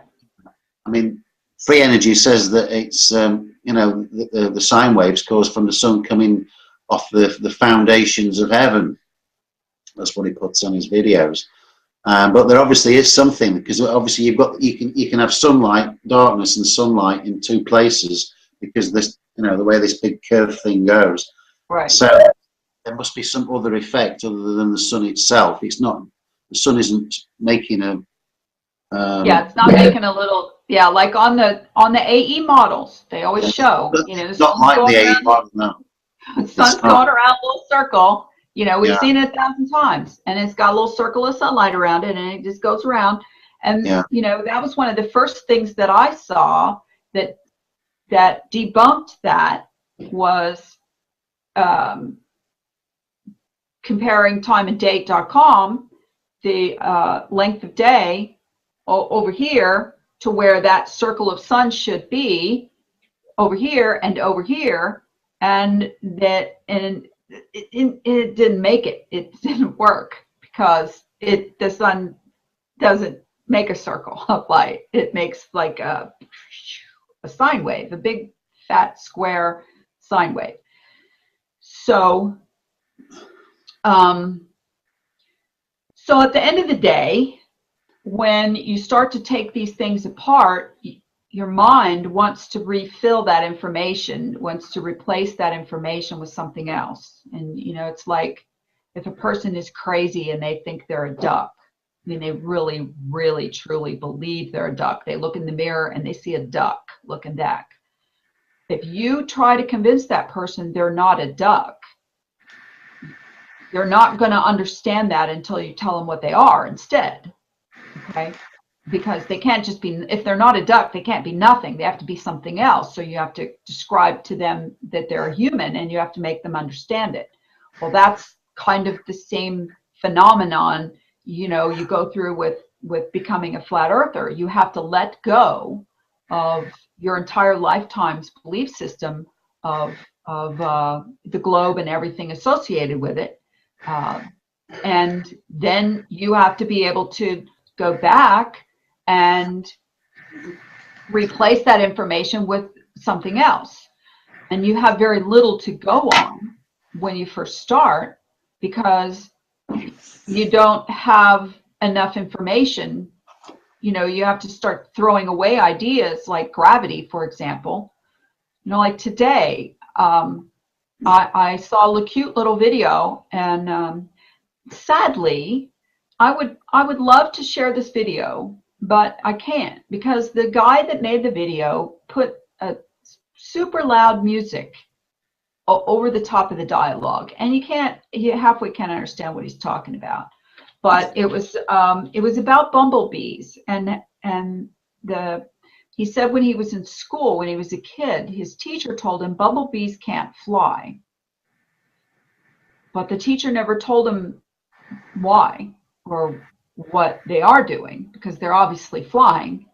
I mean, free energy says that it's the sine waves caused from the sun coming off the foundations of heaven. That's what he puts on his videos. But there obviously is something, because obviously you can have sunlight, darkness, and sunlight in two places, because this, the way this big curved thing goes. Right. So there must be some other effect other than the sun itself. It's not, the sun isn't making a Yeah, it's not making a little, yeah, like on the AE models, they always show, the not sun's like going the A around, model, no. the It's sun's not. going around a little circle. We've Yeah, seen it 1,000 times, and it's got a little circle of sunlight around it, and it just goes around. And yeah. that was one of the first things that I saw that debunked that was comparing timeanddate.com, the length of day over here to where that circle of sun should be over here and over here, and it didn't make it. It didn't work because the sun doesn't make a circle of light. It makes like a sine wave, a big fat square sine wave. So so at the end of the day, when you start to take these things apart, your mind wants to refill that information, wants to replace that information with something else. And, it's like if a person is crazy and they think they're a duck, I mean, they really, really, truly believe they're a duck. They look in the mirror and they see a duck looking back. If you try to convince that person they're not a duck, they're not going to understand that until you tell them what they are instead. Okay? Because they can't just be, if they're not a duck, they can't be nothing. They have to be something else. So you have to describe to them that they're a human, and you have to make them understand it. Well, that's kind of the same phenomenon, you go through with becoming a flat earther. You have to let go of your entire lifetime's belief system of the globe and everything associated with it. And then you have to be able to go back and replace that information with something else. And you have very little to go on when you first start because you don't have enough information. You have to start throwing away ideas like gravity, for example. Like today, I saw a cute little video, and sadly, I would love to share this video, but I can't because the guy that made the video put a super loud music over the top of the dialogue, and you halfway can't understand what he's talking about. But it was about bumblebees, and he said when he was in school, when he was a kid, his teacher told him bumblebees can't fly, but the teacher never told him why or what they are doing because they're obviously flying.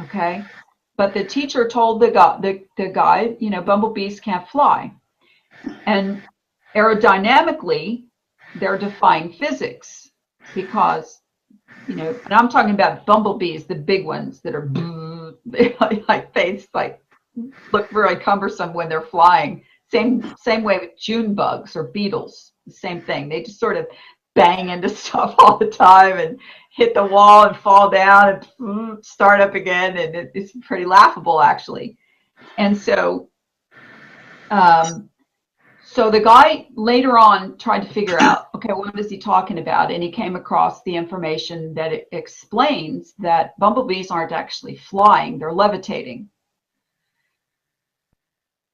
Okay, but the teacher told the guy, bumblebees can't fly, and aerodynamically they're defying physics because and I'm talking about bumblebees, the big ones that are like they look very cumbersome when they're flying. Same way with June bugs or beetles, the same thing. They just sort of bang into stuff all the time and hit the wall and fall down and start up again, and it's pretty laughable actually. And so so the guy later on tried to figure out, okay, what is he talking about? And he came across the information that it explains that bumblebees aren't actually flying, they're levitating.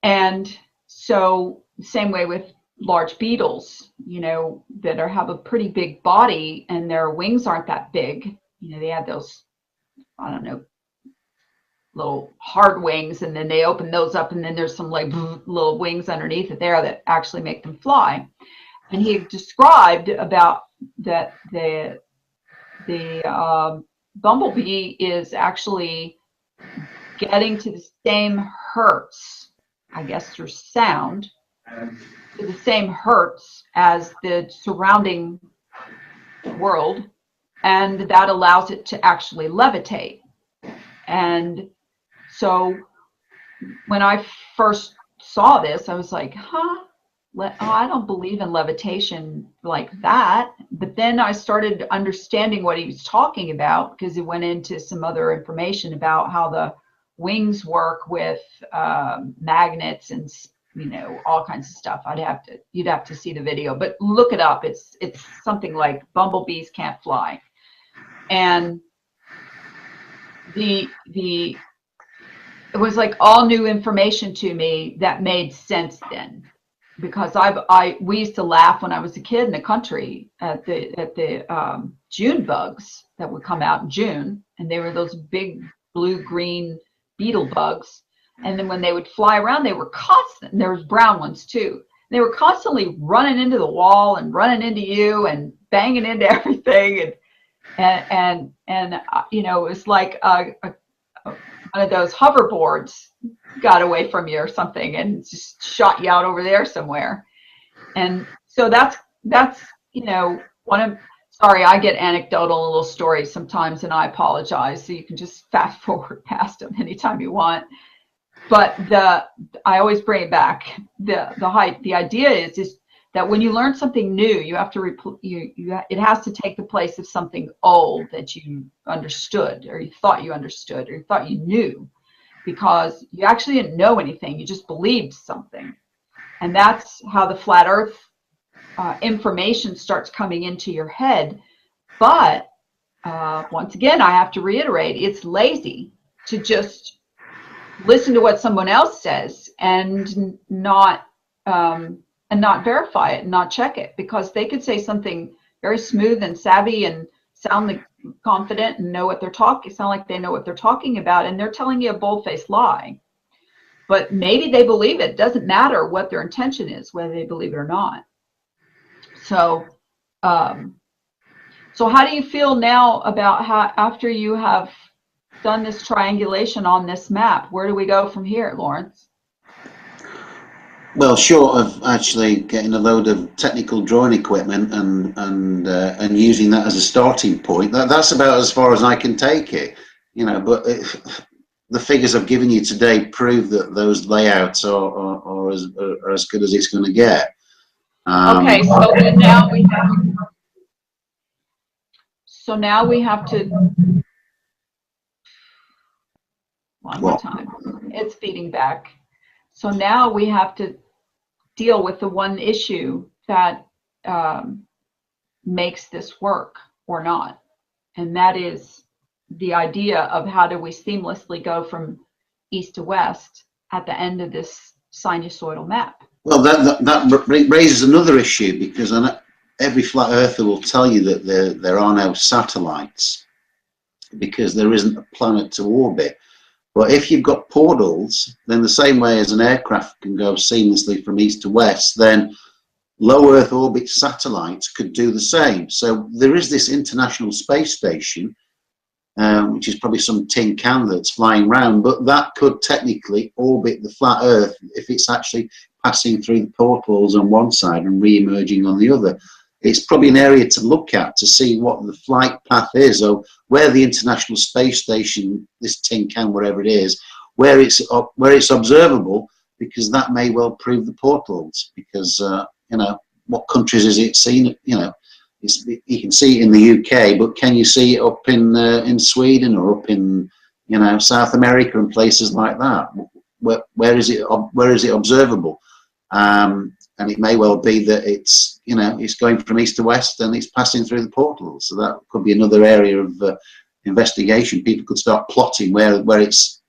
And so same way with large beetles, that have a pretty big body and their wings aren't that big. They have those, I don't know, little hard wings, and then they open those up, and then there's some like little wings underneath it there that actually make them fly. And he described about that the bumblebee is actually getting to the same hertz, I guess through sound, to the same hertz as the surrounding world, and that allows it to actually levitate. And so when I first saw this, I was like, huh, I don't believe in levitation like that. But then I started understanding what he was talking about, because it went into some other information about how the wings work with magnets and, you know, all kinds of stuff. You'd have to see the video, but look it up. It's something like bumblebees can't fly. And it was like all new information to me that made sense then, because we used to laugh when I was a kid in the country at the June bugs that would come out in June, and they were those big blue-green beetle bugs. And then when they would fly around, they were constant. There was brown ones too. They were constantly running into the wall and running into you and banging into everything, and you know, it was like one of those hoverboards got away from you or something and just shot you out over there somewhere. And so that's you know, sorry, I get anecdotal little stories sometimes, and I apologize. So you can just fast forward past them anytime you want. But I always bring it back. The idea is that when you learn something new, you have to it has to take the place of something old that you understood, or you thought you understood, or you thought you knew, because you actually didn't know anything. You just believed something. And that's how the flat earth information starts coming into your head. But once again, I have to reiterate, it's lazy to just listen to what someone else says and not verify it and not check it, because they could say something very smooth and savvy and sound like confident and sound like they know what they're talking about, and they're telling you a bold-faced lie. But maybe they believe it. It doesn't matter what their intention is, whether they believe it or not. So so how do you feel now about how, after you have done this triangulation on this map, where do we go from here, Lawrence? Well, short of actually getting a load of technical drawing equipment and using that as a starting point, that's about as far as I can take it, you know. But the figures I've given you today prove that those layouts are as good as it's going to get. Okay, so then now we have to one more time. It's feeding back. So now we have to deal with the one issue that makes this work or not, and that is the idea of how do we seamlessly go from east to west at the end of this sinusoidal map. Well, that raises another issue, because every flat earther will tell you that there are no satellites, because there isn't a planet to orbit. But if you've got portals, then the same way as an aircraft can go seamlessly from east to west, then low Earth orbit satellites could do the same. So there is this International Space Station, which is probably some tin can that's flying around, but that could technically orbit the flat Earth if it's actually passing through the portals on one side and re-emerging on the other. It's probably an area to look at to see what the flight path is, or where the International Space Station, this tin can, wherever it is, where it's observable, because that may well prove the portals. Because you know, what countries is it seen? You know, you can see it in the UK, but can you see it up in Sweden, or up in, you know, South America and places like that? Where is it observable? And it may well be that it's, you know, it's going from east to west and it's passing through the portals. So that could be another area of investigation. People could start plotting where it's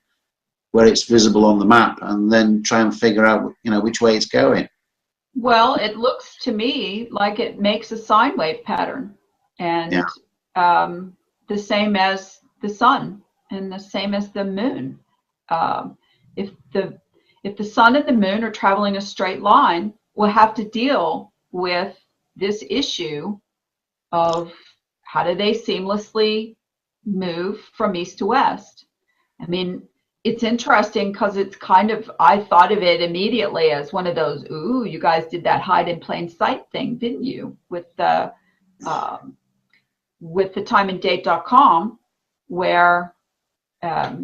visible on the map, and then try and figure out, you know, which way it's going. Well, it looks to me like it makes a sine wave pattern, and the same as the sun and the same as the moon. if the sun and the moon are traveling a straight line, we'll have to deal with this issue of how do they seamlessly move from east to west. I mean, it's interesting because it's kind of, I thought of it immediately as one of those, ooh, you guys did that hide in plain sight thing, didn't you? With the timeanddate.com, where let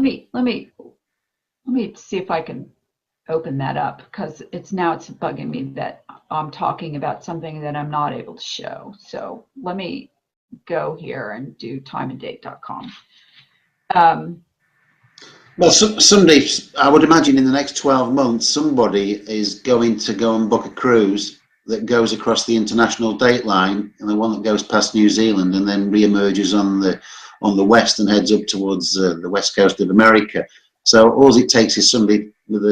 me see if I can open that up, because it's bugging me that I'm talking about something that I'm not able to show. So let me go here and do timeanddate.com. Well, someday, I would imagine in the next 12 months, somebody is going to go and book a cruise that goes across the international date line, and the one that goes past New Zealand and then re-emerges on the west and heads up towards the west coast of America. So all it takes is somebody with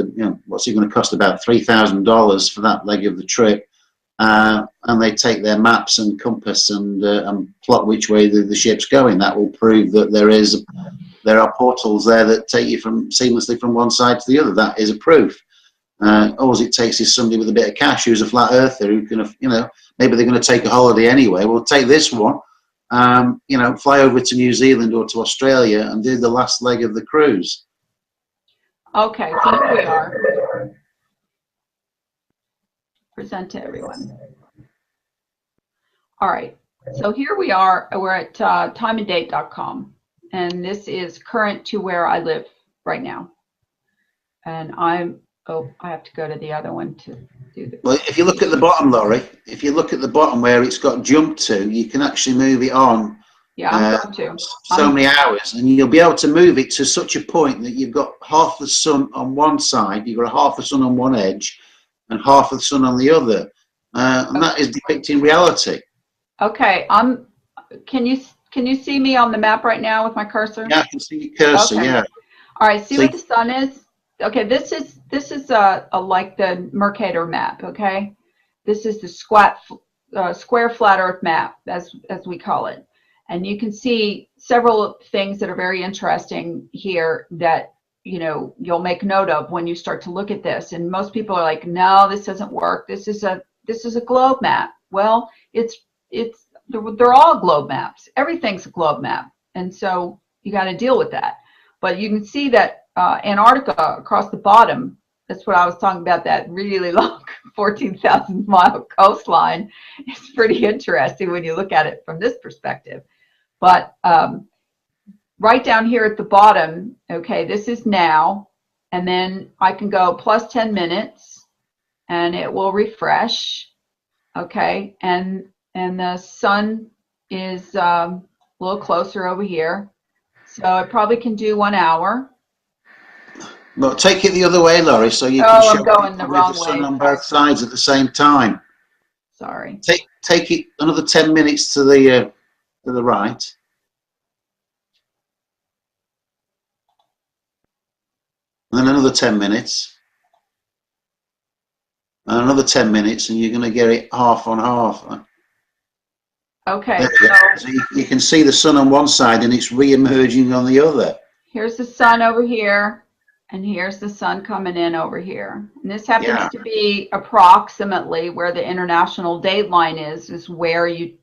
what's it going to cost, about $3,000 for that leg of the trip, and they take their maps and compass and plot which way the ship's going. That will prove that there are portals there that take you seamlessly from one side to the other. That is a proof. All it takes is somebody with a bit of cash who's a flat earther who can, maybe they're going to take a holiday anyway. We'll take this one, fly over to New Zealand or to Australia and do the last leg of the cruise. Okay, so here we are. Present to everyone. All right, so here we are. We're at timeanddate.com, and this is current to where I live right now. And I have to go to the other one to do the. Well, if you look at the bottom, Laurie, if you look at the bottom where it's got jump to, you can actually move it on. Yeah, I'm going to. So many hours, and you'll be able to move it to such a point that you've got half the sun on one side, you've got half the sun on one edge, and half of the sun on the other, and that is depicting reality. Okay, Can you see me on the map right now with my cursor? Yeah, I can see your cursor. Okay. Yeah. All right. See what the sun is. Okay, this is like the Mercator map. Okay, this is the square flat Earth map, as we call it. And you can see several things that are very interesting here that you'll make note of when you start to look at this. And most people are like, no, this doesn't work. This is a globe map. Well, they're all globe maps. Everything's a globe map, and so you got to deal with that. But you can see that Antarctica across the bottom. That's what I was talking about. That really long 14,000-mile coastline. It's pretty interesting when you look at it from this perspective. But right down here at the bottom, okay, this is now, and then I can go plus 10 minutes, and it will refresh, okay, and the sun is a little closer over here, so it probably can do 1 hour. Well, take it the other way, Laurie, so you can show the sun on both sides at the same time. Sorry. Take it another 10 minutes to the right. And then another 10 minutes. And another 10 minutes, and you're going to get it half on half. Okay. So you can see the sun on one side, and it's re-emerging on the other. Here's the sun over here, and here's the sun coming in over here. And this happens to be approximately where the international date line is where if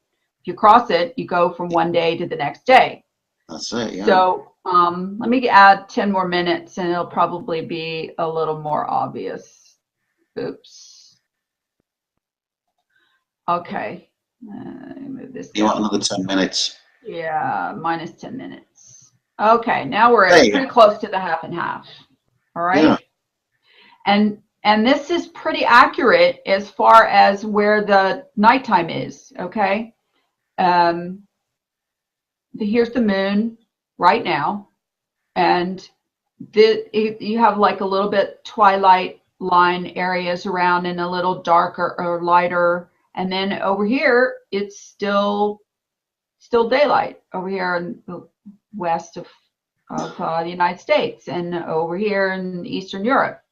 you cross it, you go from one day to the next day. That's it, yeah. So let me add 10 more minutes, and it'll probably be a little more obvious. Oops. Okay. Move this You want another 10 minutes? Yeah, minus 10 minutes. Okay, now we're pretty close to the half and half. All right. Yeah. And this is pretty accurate as far as where the nighttime is. Okay. Here's the moon right now, and you have like a little bit twilight line areas around, and a little darker or lighter, and then over here it's still daylight over here in the west of the United States, and over here in Eastern Europe.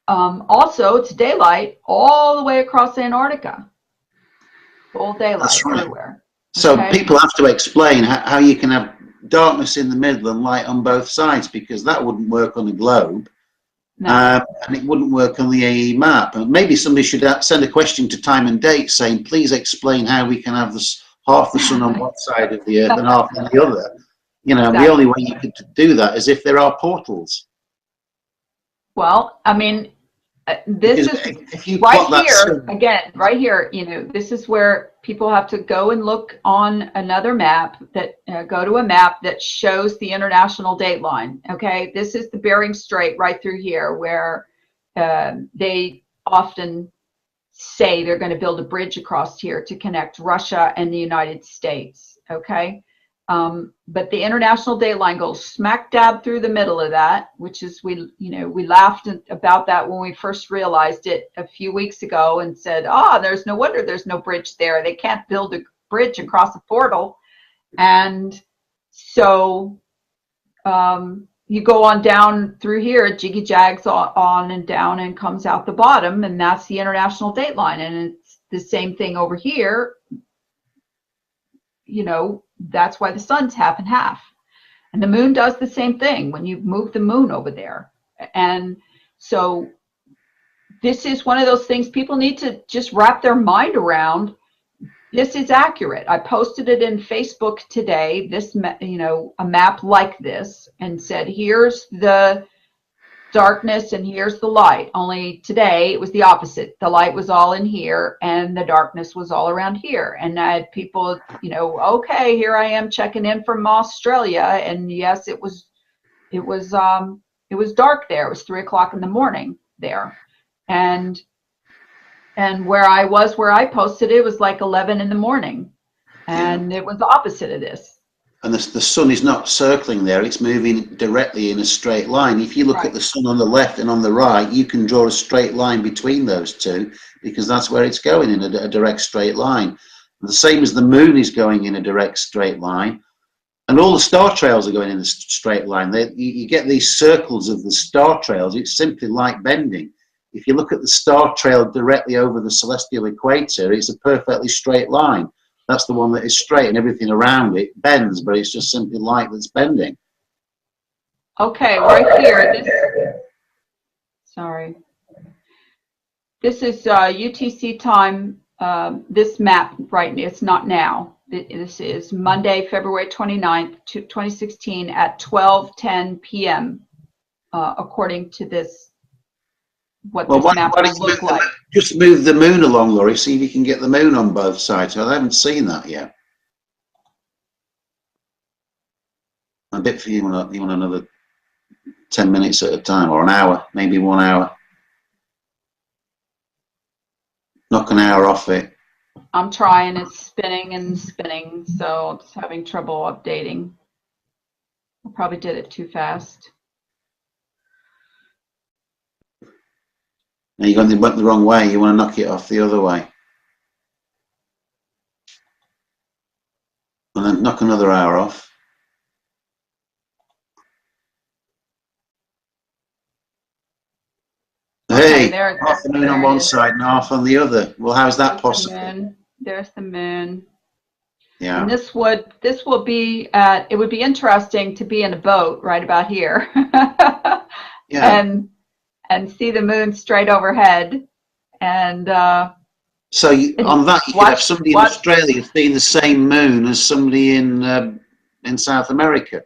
Also it's daylight all the way across Antarctica. Full daylight everywhere. So Okay. people have to explain how you can have darkness in the middle and light on both sides, because that wouldn't work on a globe. No. And it wouldn't work on the AE map. And maybe somebody should send a question to Time and Date saying, please explain how we can have this, half the sun on one side of the Earth and half on the other. You know, Exactly. the only way you could do that is if there are portals. Well, I mean, this Because is if you right plot that here, sun, again, right here, you know, this is where people have to go and look on another map that, go to a map that shows the international date line, okay? This is the Bering Strait right through here where they often say they're going to build a bridge across here to connect Russia and the United States, okay? But the international date line goes smack dab through the middle of that, which is, we laughed about that when we first realized it a few weeks ago and said, there's no wonder there's no bridge there. They can't build a bridge across a portal. And so you go on down through here, it jiggy jags on and down and comes out the bottom, and that's the international date line. And it's the same thing over here. You know, that's why the sun's half and half. And the moon does the same thing when you move the moon over there. And so this is one of those things people need to just wrap their mind around. This is accurate. I posted it in Facebook today, this, you know, a map like this, and said, here's the darkness and here's the light. Only today it was the opposite. The light was all in here and the darkness was all around here. And I had people, you know, okay, here I am checking in from Australia, and yes, it was dark there. It was 3 o'clock in the morning there, and where I posted it was like 11 in the morning, and it was the opposite of this. and the sun is not circling there, it's moving directly in a straight line. If you look Right. at the sun on the left and on the right, you can draw a straight line between those two, because that's where it's going, in a direct straight line. The same as the moon is going in a direct straight line, and all the star trails are going in a straight line. You get these circles of the star trails. It's simply light bending. If you look at the star trail directly over the celestial equator, it's a perfectly straight line. That's the one that is straight, and everything around it bends, but it's just simply light that's bending. Okay, right here, sorry. This is UTC time, this map right now, it's not now. This is Monday, February 29th, 2016 at 12:10 p.m. According to this, what this map will look like. Just move the moon along, Laurie, see if you can get the moon on both sides. I haven't seen that yet. A bit for you want another 10 minutes at a time, or an hour, maybe 1 hour. Knock an hour off it. I'm trying, it's spinning and spinning, so it's having trouble updating. I probably did it too fast. Now you went the wrong way, you want to knock it off the other way. And then knock another hour off. Okay, Hey, half the moon on one side and half on the other. Well, how's that possible? There's the moon. Yeah. And this will be it would be interesting to be in a boat right about here. Yeah. And see the moon straight overhead. And so on that, you could have somebody in Australia seeing the same moon as somebody in South America.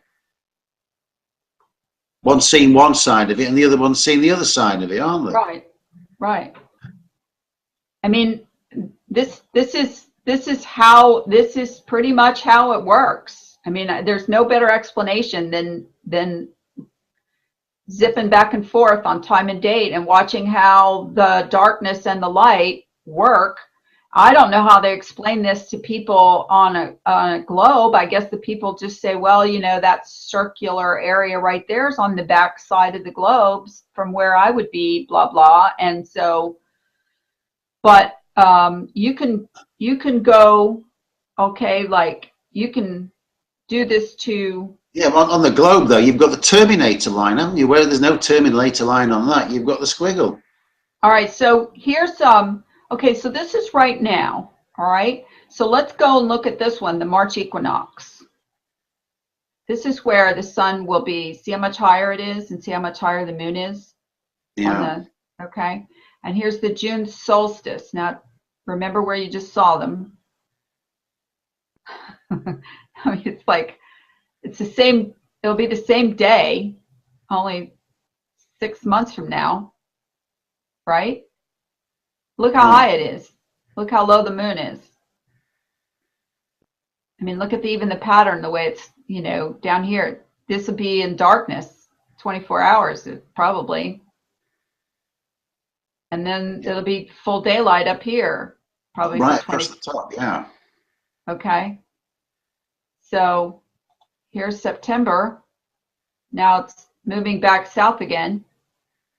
One seeing one side of it and the other one seeing the other side of it, aren't they? Right, right. I mean, this is pretty much how it works. I mean, there's no better explanation than zipping back and forth on time and date and watching how the darkness and the light work. I don't know how they explain this to people on a globe. I guess the people just say, well, you know, that circular area right there is on the back side of the globes from where I would be, blah, blah. And so, but you can go, okay, like you can do this to... Yeah, on the globe, though, you've got the terminator line, haven't you? Where there's no terminator line on that, you've got the squiggle. All right, so here's okay, so this is right now, All right, so let's go and look at this one, the March equinox. This is where the sun will be, see how much higher it is and see how much higher the moon is? Yeah. Okay, and here's the June solstice. Now, remember where you just saw them. I mean, it's like, it's the same, it'll be the same day, only 6 months from now, right? Look how high it is. Look how low the moon is. I mean, look at even the pattern, the way it's, you know, down here. This will be in darkness, 24 hours probably. And then it'll be full daylight up here, probably Right for 20. across the top, yeah. Okay. So here's September. Now it's moving back south again.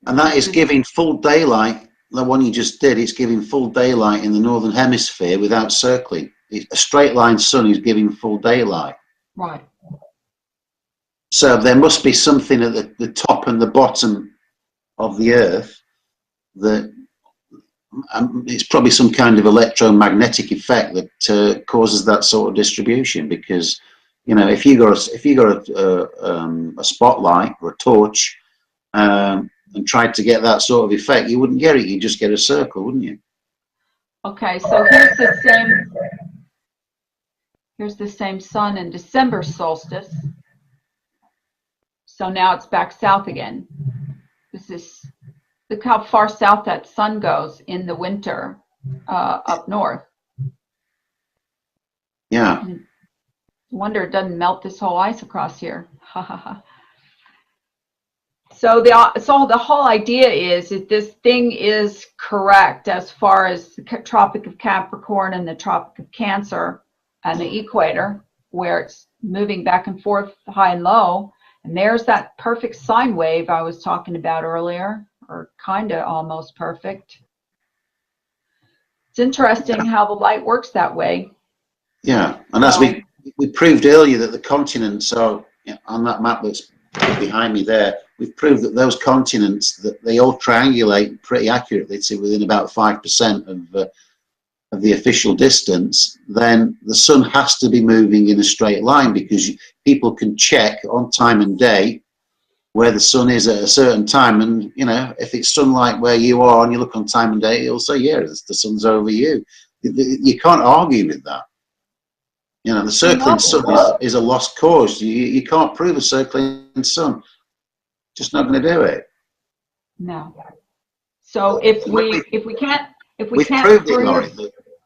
And that is giving full daylight. The one you just did, it's giving full daylight in the northern hemisphere without circling. A straight line sun is giving full daylight. Right. So there must be something at the top and the bottom of the Earth that it's probably some kind of electromagnetic effect that causes that sort of distribution. Because, you know, if you got a spotlight or a torch and tried to get that sort of effect, you wouldn't get it. You'd just get a circle, wouldn't you? Okay, so here's the same. Here's the same sun in December solstice. So now it's back south again. This is, look how far south that sun goes in the winter up north. Yeah. Wonder it doesn't melt this whole ice across here. So the whole idea is that this thing is correct as far as the Tropic of Capricorn and the Tropic of Cancer and the equator, where it's moving back and forth high and low. And there's that perfect sine wave I was talking about earlier, or kind of almost perfect. It's interesting how the light works that way. Yeah, and as we proved earlier that the continents are, you know, on that map that's behind me there, we've proved that those continents, that they all triangulate pretty accurately to within about 5% of the official distance. Then the sun has to be moving in a straight line, because people can check on time and day where the sun is at a certain time. And, you know, if it's sunlight where you are and you look on time and day, it'll say, yeah, the sun's over you. You can't argue with that. You know, the circling sun is a lost cause. You can't prove a circling sun. Just not going to do it. No. So if we can't proved it, Laurie.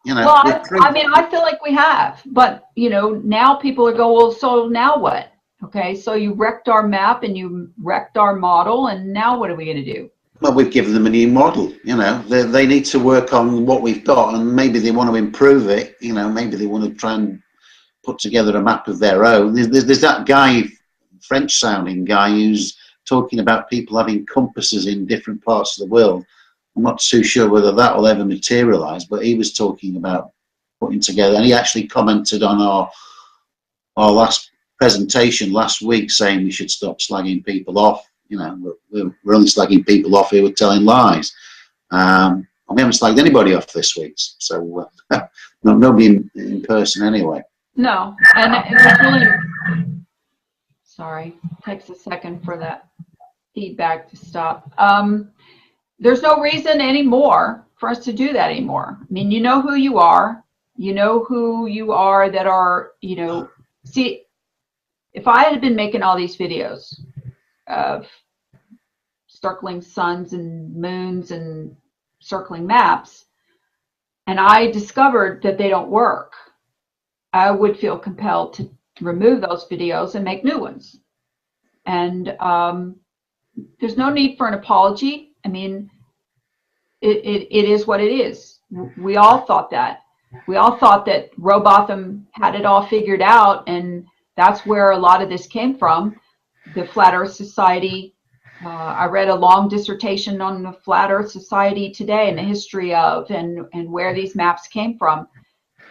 You know, well, I mean, I feel like we have, but you know, now people are going, well, so now what? Okay, so you wrecked our map and you wrecked our model, and now what are we going to do? Well, we've given them a new model. You know, they need to work on what we've got, and maybe they want to improve it. You know, maybe they want to try and put together a map of their own. There's that guy, French-sounding guy, who's talking about people having compasses in different parts of the world. I'm not too sure whether that will ever materialize, but he was talking about putting together, and he actually commented on our last presentation last week, saying we should stop slagging people off. You know, we're only slagging people off who are telling lies. And we haven't slagged anybody off this week, so nobody in person anyway. No, and it's really, sorry, it takes a second for that feedback to stop. There's no reason anymore for us to do that anymore. I mean, you know who you are. You know who you are that are, you know, see, if I had been making all these videos of circling suns and moons and circling maps, and I discovered that they don't work, I would feel compelled to remove those videos and make new ones. And there's no need for an apology. I mean, it is what it is. We all thought that. We all thought that Robotham had it all figured out, and that's where a lot of this came from. The Flat Earth Society. I read a long dissertation on the Flat Earth Society today and the history of and where these maps came from.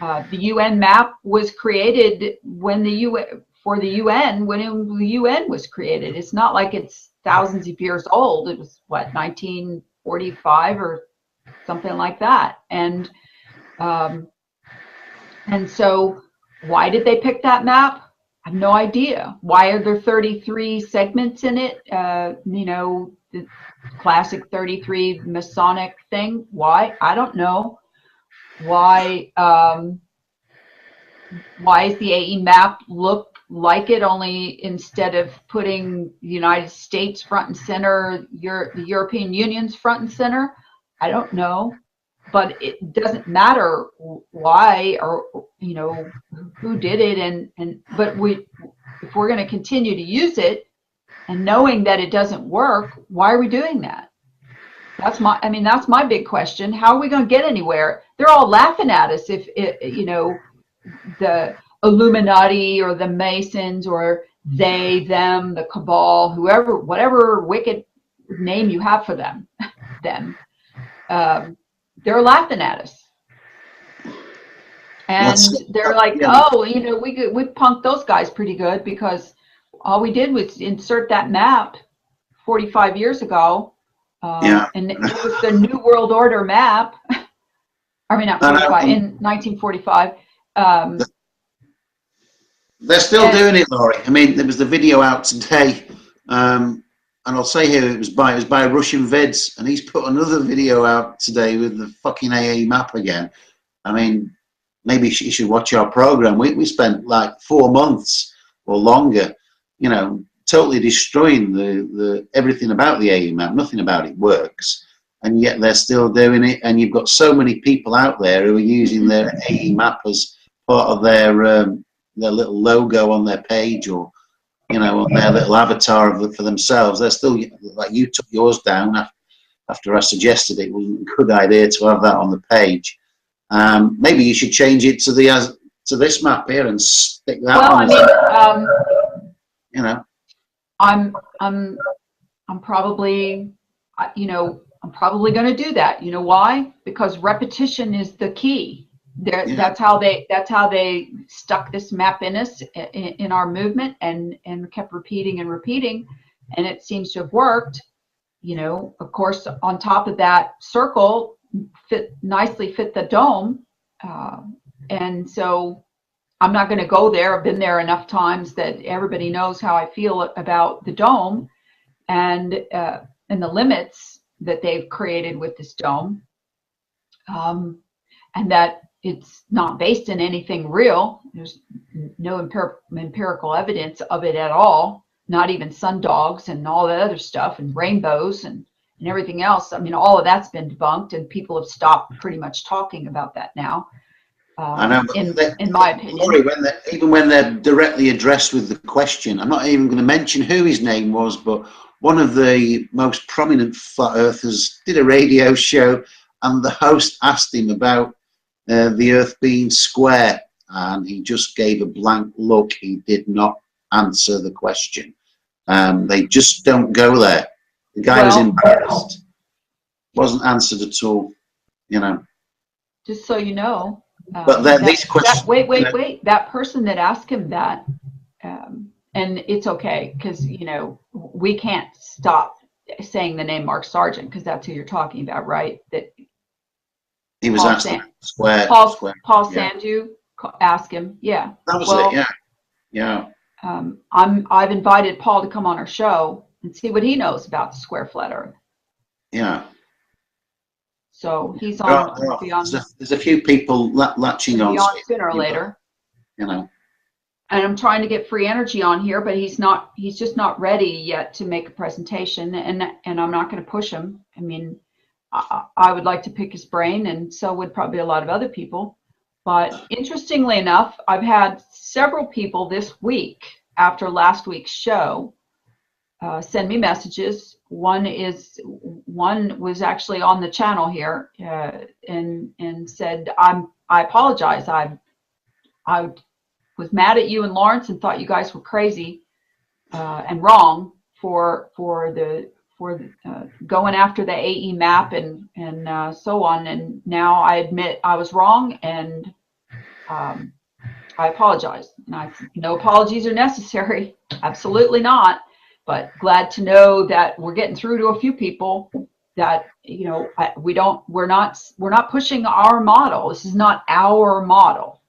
The UN map was created when the UN was created. It's not like it's thousands of years old. It was what, 1945 or something like that. And And so why did they pick that map? I have no idea. Why are there 33 segments in it? You know, the classic 33 Masonic thing. Why? I don't know. Why is the AE map look like it, only instead of putting the United States front and center, the European Union's front and center? I don't know. But it doesn't matter why, or you know, who did it, but if we're going to continue to use it and knowing that it doesn't work, why are we doing that? That's my big question. How are we going to get anywhere? They're all laughing at us if you know, the Illuminati or the Masons or they, them, the cabal, whoever, whatever wicked name you have for them, they're laughing at us. And they're like, oh, you know, we punked those guys pretty good because all we did was insert that map 45 years ago. And it was the New World Order map. I mean, not 45, in 1945. They're still doing it, Laurie. I mean, there was the video out today, and I'll say here it was by Russian Vids, and he's put another video out today with the fucking AA map again. I mean, maybe you should watch our program. We spent like 4 months or longer, you know, totally destroying the everything about the AA map. Nothing about it works, and yet they're still doing it. And you've got so many people out there who are using their AA map as part of their little logo on their page, or you know, on their little avatar for themselves. They're still, like, you took yours down after I suggested it was a good idea to have that on the page. Maybe you should change it to this map here and stick that on. Well, I mean, you know, I'm probably, you know, I'm probably going to do that. You know why? Because repetition is the key. That's how they stuck this map in us, in our movement, and kept repeating and repeating, and it seems to have worked. You know, of course, on top of that circle nicely fit the dome, and so I'm not going to go there. I've been there enough times that everybody knows how I feel about the dome and the limits that they've created with this dome, and that it's not based in anything real. There's no empirical evidence of it at all, not even sundogs and all that other stuff, and rainbows and everything else. I mean, all of that's been debunked, and people have stopped pretty much talking about that now. I know, in my opinion. Laurie, even when they're directly addressed with the question, I'm not even going to mention who his name was, but one of the most prominent flat earthers did a radio show, and the host asked him about the Earth being square, and he just gave a blank look. He did not answer the question. They just don't go there. The guy was embarrassed. Wasn't answered at all. You know. Just so you know. But these questions. Wait. That person that asked him that, and it's okay, because you know we can't stop saying the name Mark Sargent, because that's who you're talking about, right? That. He was asked square. Paul Sandu asked him. Yeah. That was it. Yeah. I've invited Paul to come on our show and see what he knows about the square flat Earth. Yeah. So he's on. There's a few people latching on. Sooner or later. You know. And I'm trying to get Free Energy on here, but he's just not ready yet to make a presentation, and I'm not going to push him. I mean, I would like to pick his brain, and so would probably a lot of other people. But interestingly enough, I've had several people this week after last week's show send me messages. One was actually on the channel here and said, I apologize. I was mad at you and Lawrence and thought you guys were crazy and wrong for going after the AE map and so on. And now I admit I was wrong, and I apologize. And no apologies are necessary. Absolutely not. But glad to know that we're getting through to a few people that, you know, we're not pushing our model. This is not our model.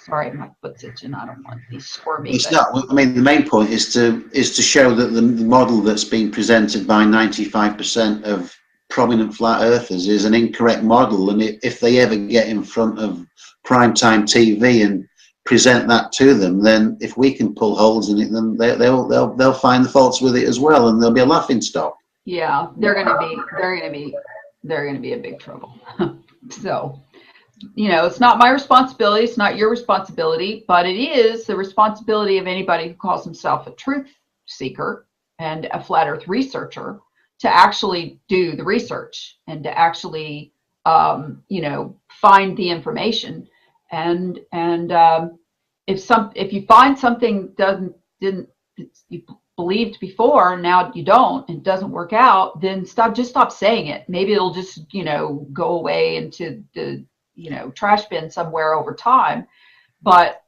Sorry, my foot's itching. I don't want these squirmy. It's not. I mean, the main point is to show that the model that's been presented by 95% of prominent flat earthers is an incorrect model, and if they ever get in front of primetime TV and present that to them, then if we can pull holes in it, then they'll find the faults with it as well, and there'll be a laughing stock. Yeah, they're gonna be in big trouble. So, you know, it's not my responsibility, it's not your responsibility, but it is the responsibility of anybody who calls himself a truth seeker and a flat earth researcher to actually do the research and to actually, you know, find the information. And if you find something didn't you believed before, now you don't, and it doesn't work out, then stop saying it. Maybe it'll just, you know, go away into the, you know, trash bin somewhere over time. But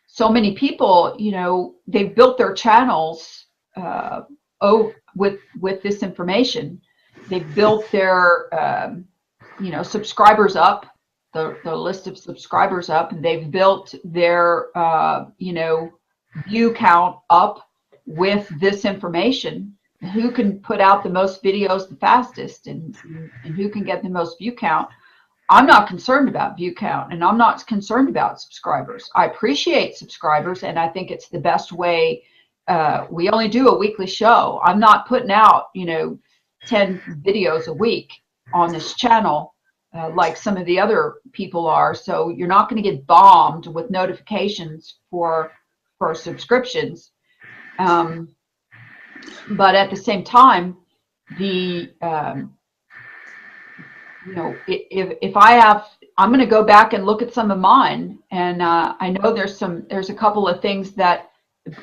so many people, you know, they've built their channels with this information. They've built their you know, subscribers up, the list of subscribers up, and they've built their you know, view count up with this information. Who can put out the most videos the fastest, and who can get the most view count. I'm not concerned about view count, and I'm not concerned about subscribers. I appreciate subscribers, and I think it's the best way. We only do a weekly show. I'm not putting out, you know, 10 videos a week on this channel like some of the other people are. So you're not going to get bombed with notifications for subscriptions. But at the same time, the you know, if I'm going to go back and look at some of mine, and I know there's a couple of things a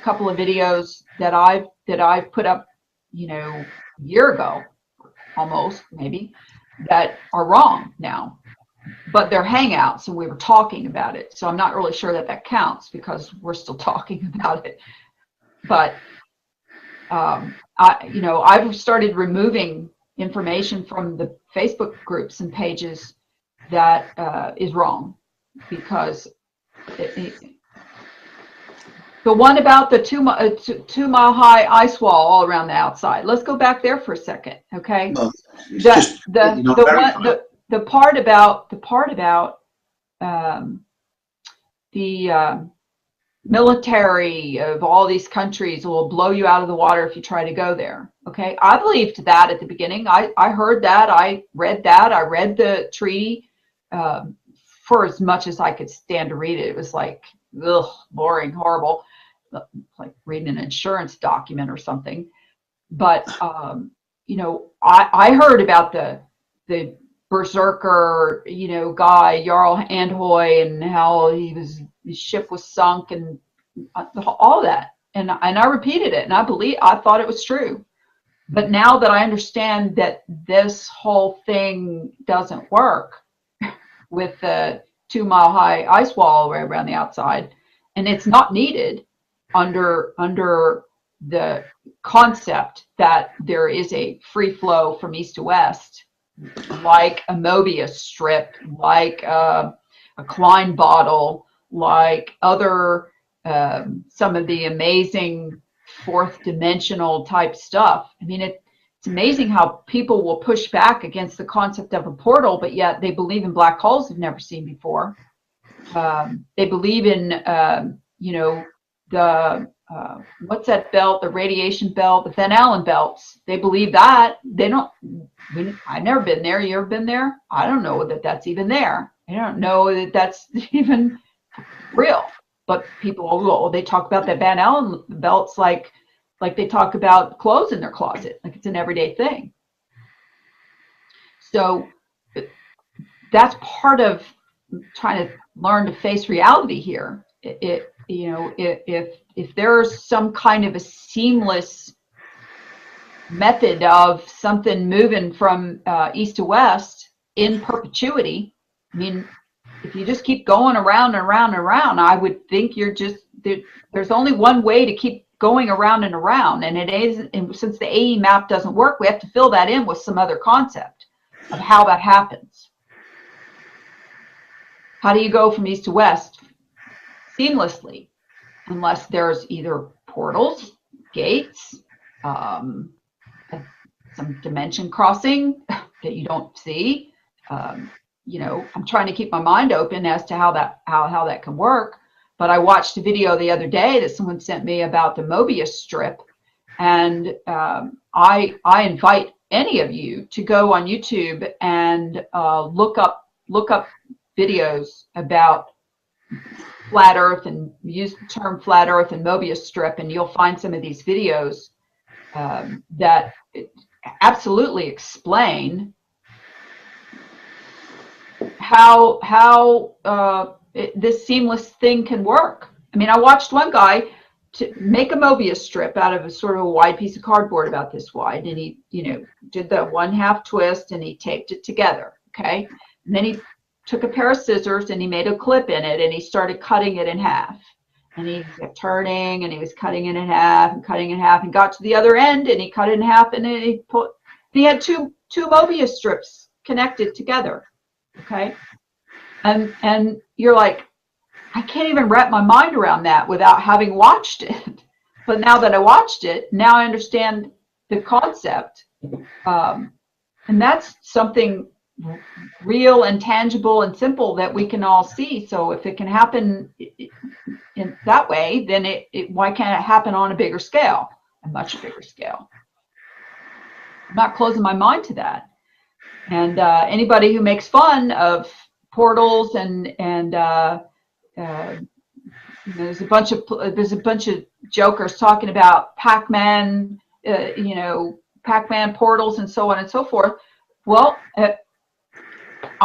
couple of videos that I've put up, you know, a year ago, almost maybe, that are wrong now, but they're hangouts and we were talking about it. So I'm not really sure that counts because we're still talking about it. But you know, I've started removing information from the Facebook groups and pages that is wrong, because the one about the 2 mile high ice wall all around the outside. Let's go back there for a second, okay? Well, the part about the military of all these countries will blow you out of the water if you try to go there. Okay, I believed that at the beginning. I heard that. I read that. I read the treaty for as much as I could stand to read it. It was like, ugh, boring, horrible, like reading an insurance document or something. But you know, I heard about the berserker, you know, guy Jarl Andhoy, and how his ship was sunk and all that, and I repeated it, and I thought it was true. But now that I understand that this whole thing doesn't work with the 2 mile high ice wall right around the outside, and it's not needed under the concept that there is a free flow from east to west, like a Mobius strip, like a Klein bottle, like other some of the amazing fourth dimensional type stuff. I mean, it's amazing how people will push back against the concept of a portal, but yet they believe in black holes they've never seen before. They believe in you know, the what's that belt, the radiation belt, the Van Allen belts. They believe that. They don't. I've never been there. You ever been there? I don't know that that's even there. I don't know that that's even real. But people, well, they talk about the Van Allen belts like they talk about clothes in their closet, like it's an everyday thing. So that's part of trying to learn to face reality here. You know, if there's some kind of a seamless method of something moving from east to west in perpetuity, I mean, if you just keep going around and around and around, I would think you're just there's only one way to keep going around and around, and it is, and since the AE map doesn't work, we have to fill that in with some other concept of how that happens. How do you go from east to west seamlessly? Unless there's either portals, gates, some dimension crossing that you don't see. You know, I'm trying to keep my mind open as to how that can work. But I watched a video the other day that someone sent me about the Mobius strip, and I invite any of you to go on YouTube and look up videos about flat Earth, and use the term flat Earth and Mobius strip, and you'll find some of these videos that absolutely explain how this seamless thing can work. I mean, I watched one guy to make a Mobius strip out of a sort of a wide piece of cardboard about this wide, and he, you know, did the 1/2 twist and he taped it together, okay? And then he took a pair of scissors and he made a clip in it and he started cutting it in half. And he kept turning and he was cutting it in half and cutting it in half, and got to the other end and he cut it in half, and then he had two Mobius strips connected together, okay? And you're like, I can't even wrap my mind around that without having watched it. But now that I watched it, now I understand the concept. And that's something real and tangible and simple that we can all see. So if it can happen in that way, then why can't it happen on a bigger scale, a much bigger scale? I'm not closing my mind to that. And anybody who makes fun of portals and there's a bunch of jokers talking about Pac-Man, you know, Pac-Man portals and so on and so forth. Well,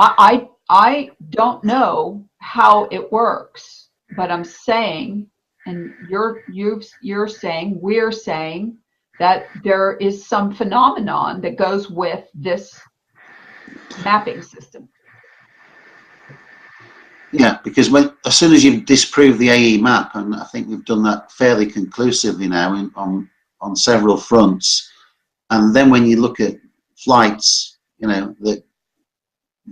I don't know how it works, but I'm saying, and you're saying, we're saying that there is some phenomenon that goes with this mapping system. Yeah, because as soon as you disprove the AE map, and I think we've done that fairly conclusively now on several fronts, and then when you look at flights, you know, that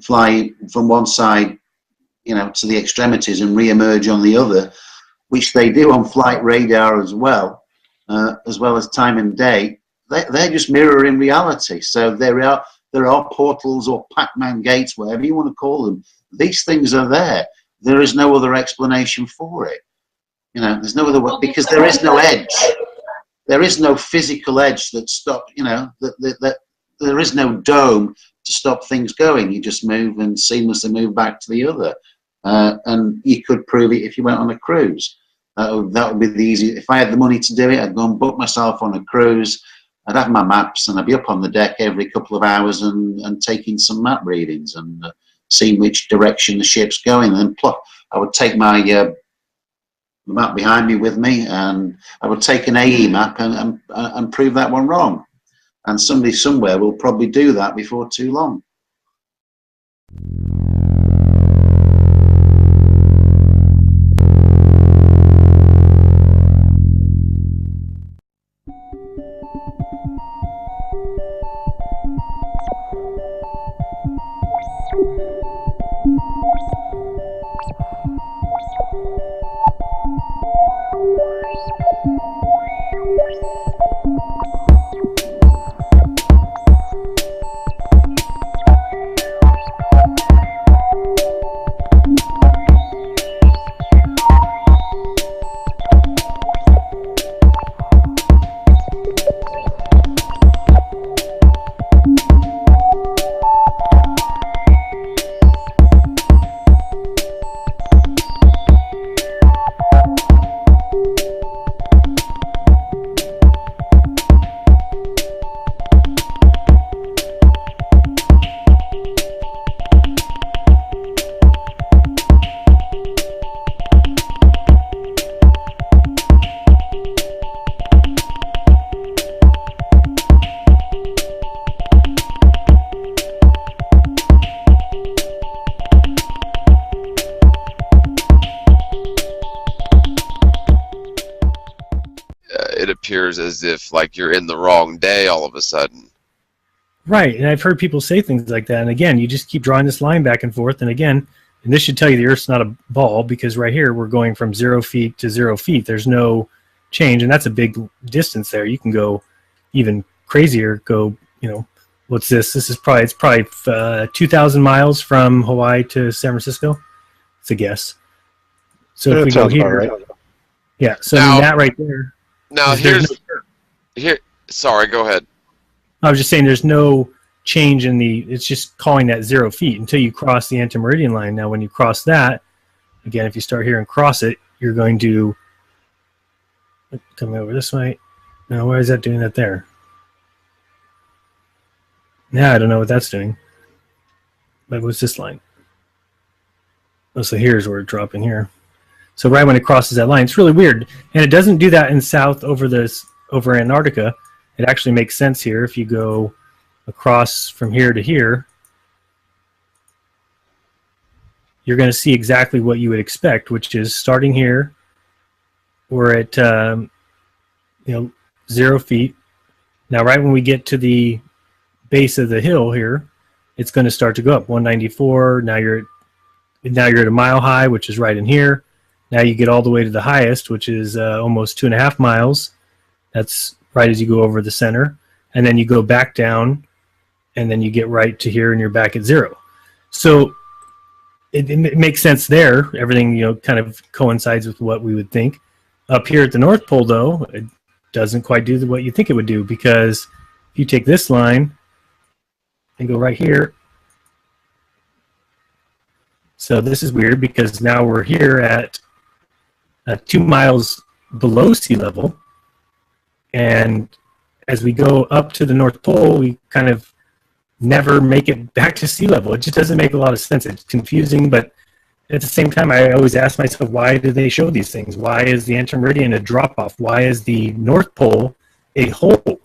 fly from one side, you know, to the extremities and re-emerge on the other, which they do on flight radar as well as time and day, they're just mirroring reality. So there are portals or Pac-Man gates, whatever you want to call them. These things are there. There is no other explanation for it. You know, there's no other way, because there is no edge. There is no physical edge that stop. You know, that there is no dome to stop things going. You just move and seamlessly move back to the other. And you could prove it if you went on a cruise. That would be the easy. If I had the money to do it, I'd go and book myself on a cruise. I'd have my maps, and I'd be up on the deck every couple of hours and taking some map readings and seeing which direction the ship's going. And I would take my map behind me with me, and I would take an AE map and prove that one wrong. And somebody somewhere will probably do that before too long. It appears as if like you're in the wrong day all of a sudden. Right, and I've heard people say things like that, and again, you just keep drawing this line back and forth, and again, And this should tell you the Earth's not a ball, because right here we're going from 0 feet to 0 feet. There's no change, and that's a big distance there. You can go even crazier. Go, what's this? This is probably 2,000 miles from Hawaii to San Francisco. It's a guess. So if we go here, right. Yeah. So now, that right there. Now here. Sorry, go ahead. I was just saying there's no change in it's just calling that 0 feet until you cross the anti-meridian line. Now when you cross that, again, if you start here and cross it, you're going to come over this way. Now why is that doing that there? Now I don't know what that's doing. But what's this line? Oh, so here's where it's dropping here. So right when it crosses that line, it's really weird. And it doesn't do that in south over Antarctica. It actually makes sense here if you go across from here to here. You're going to see exactly what you would expect, which is starting here, we're at 0 feet. Now, right when we get to the base of the hill here, it's going to start to go up 194. Now you're at a mile high, which is right in here. Now you get all the way to the highest, which is almost 2.5 miles. That's right as you go over the center, and then you go back down, and then you get right to here, and you're back at 0. So it makes sense there. Everything kind of coincides with what we would think. Up here at the North Pole, though, it doesn't quite do what you think it would do, because if you take this line and go right here, so this is weird because now we're here at 2 miles below sea level. And as we go up to the North Pole, we kind of never make it back to sea level. It just doesn't make a lot of sense. It's confusing, but at the same time, I always ask myself, why do they show these things? Why is the anti-meridian a drop-off? Why is the North Pole a hole?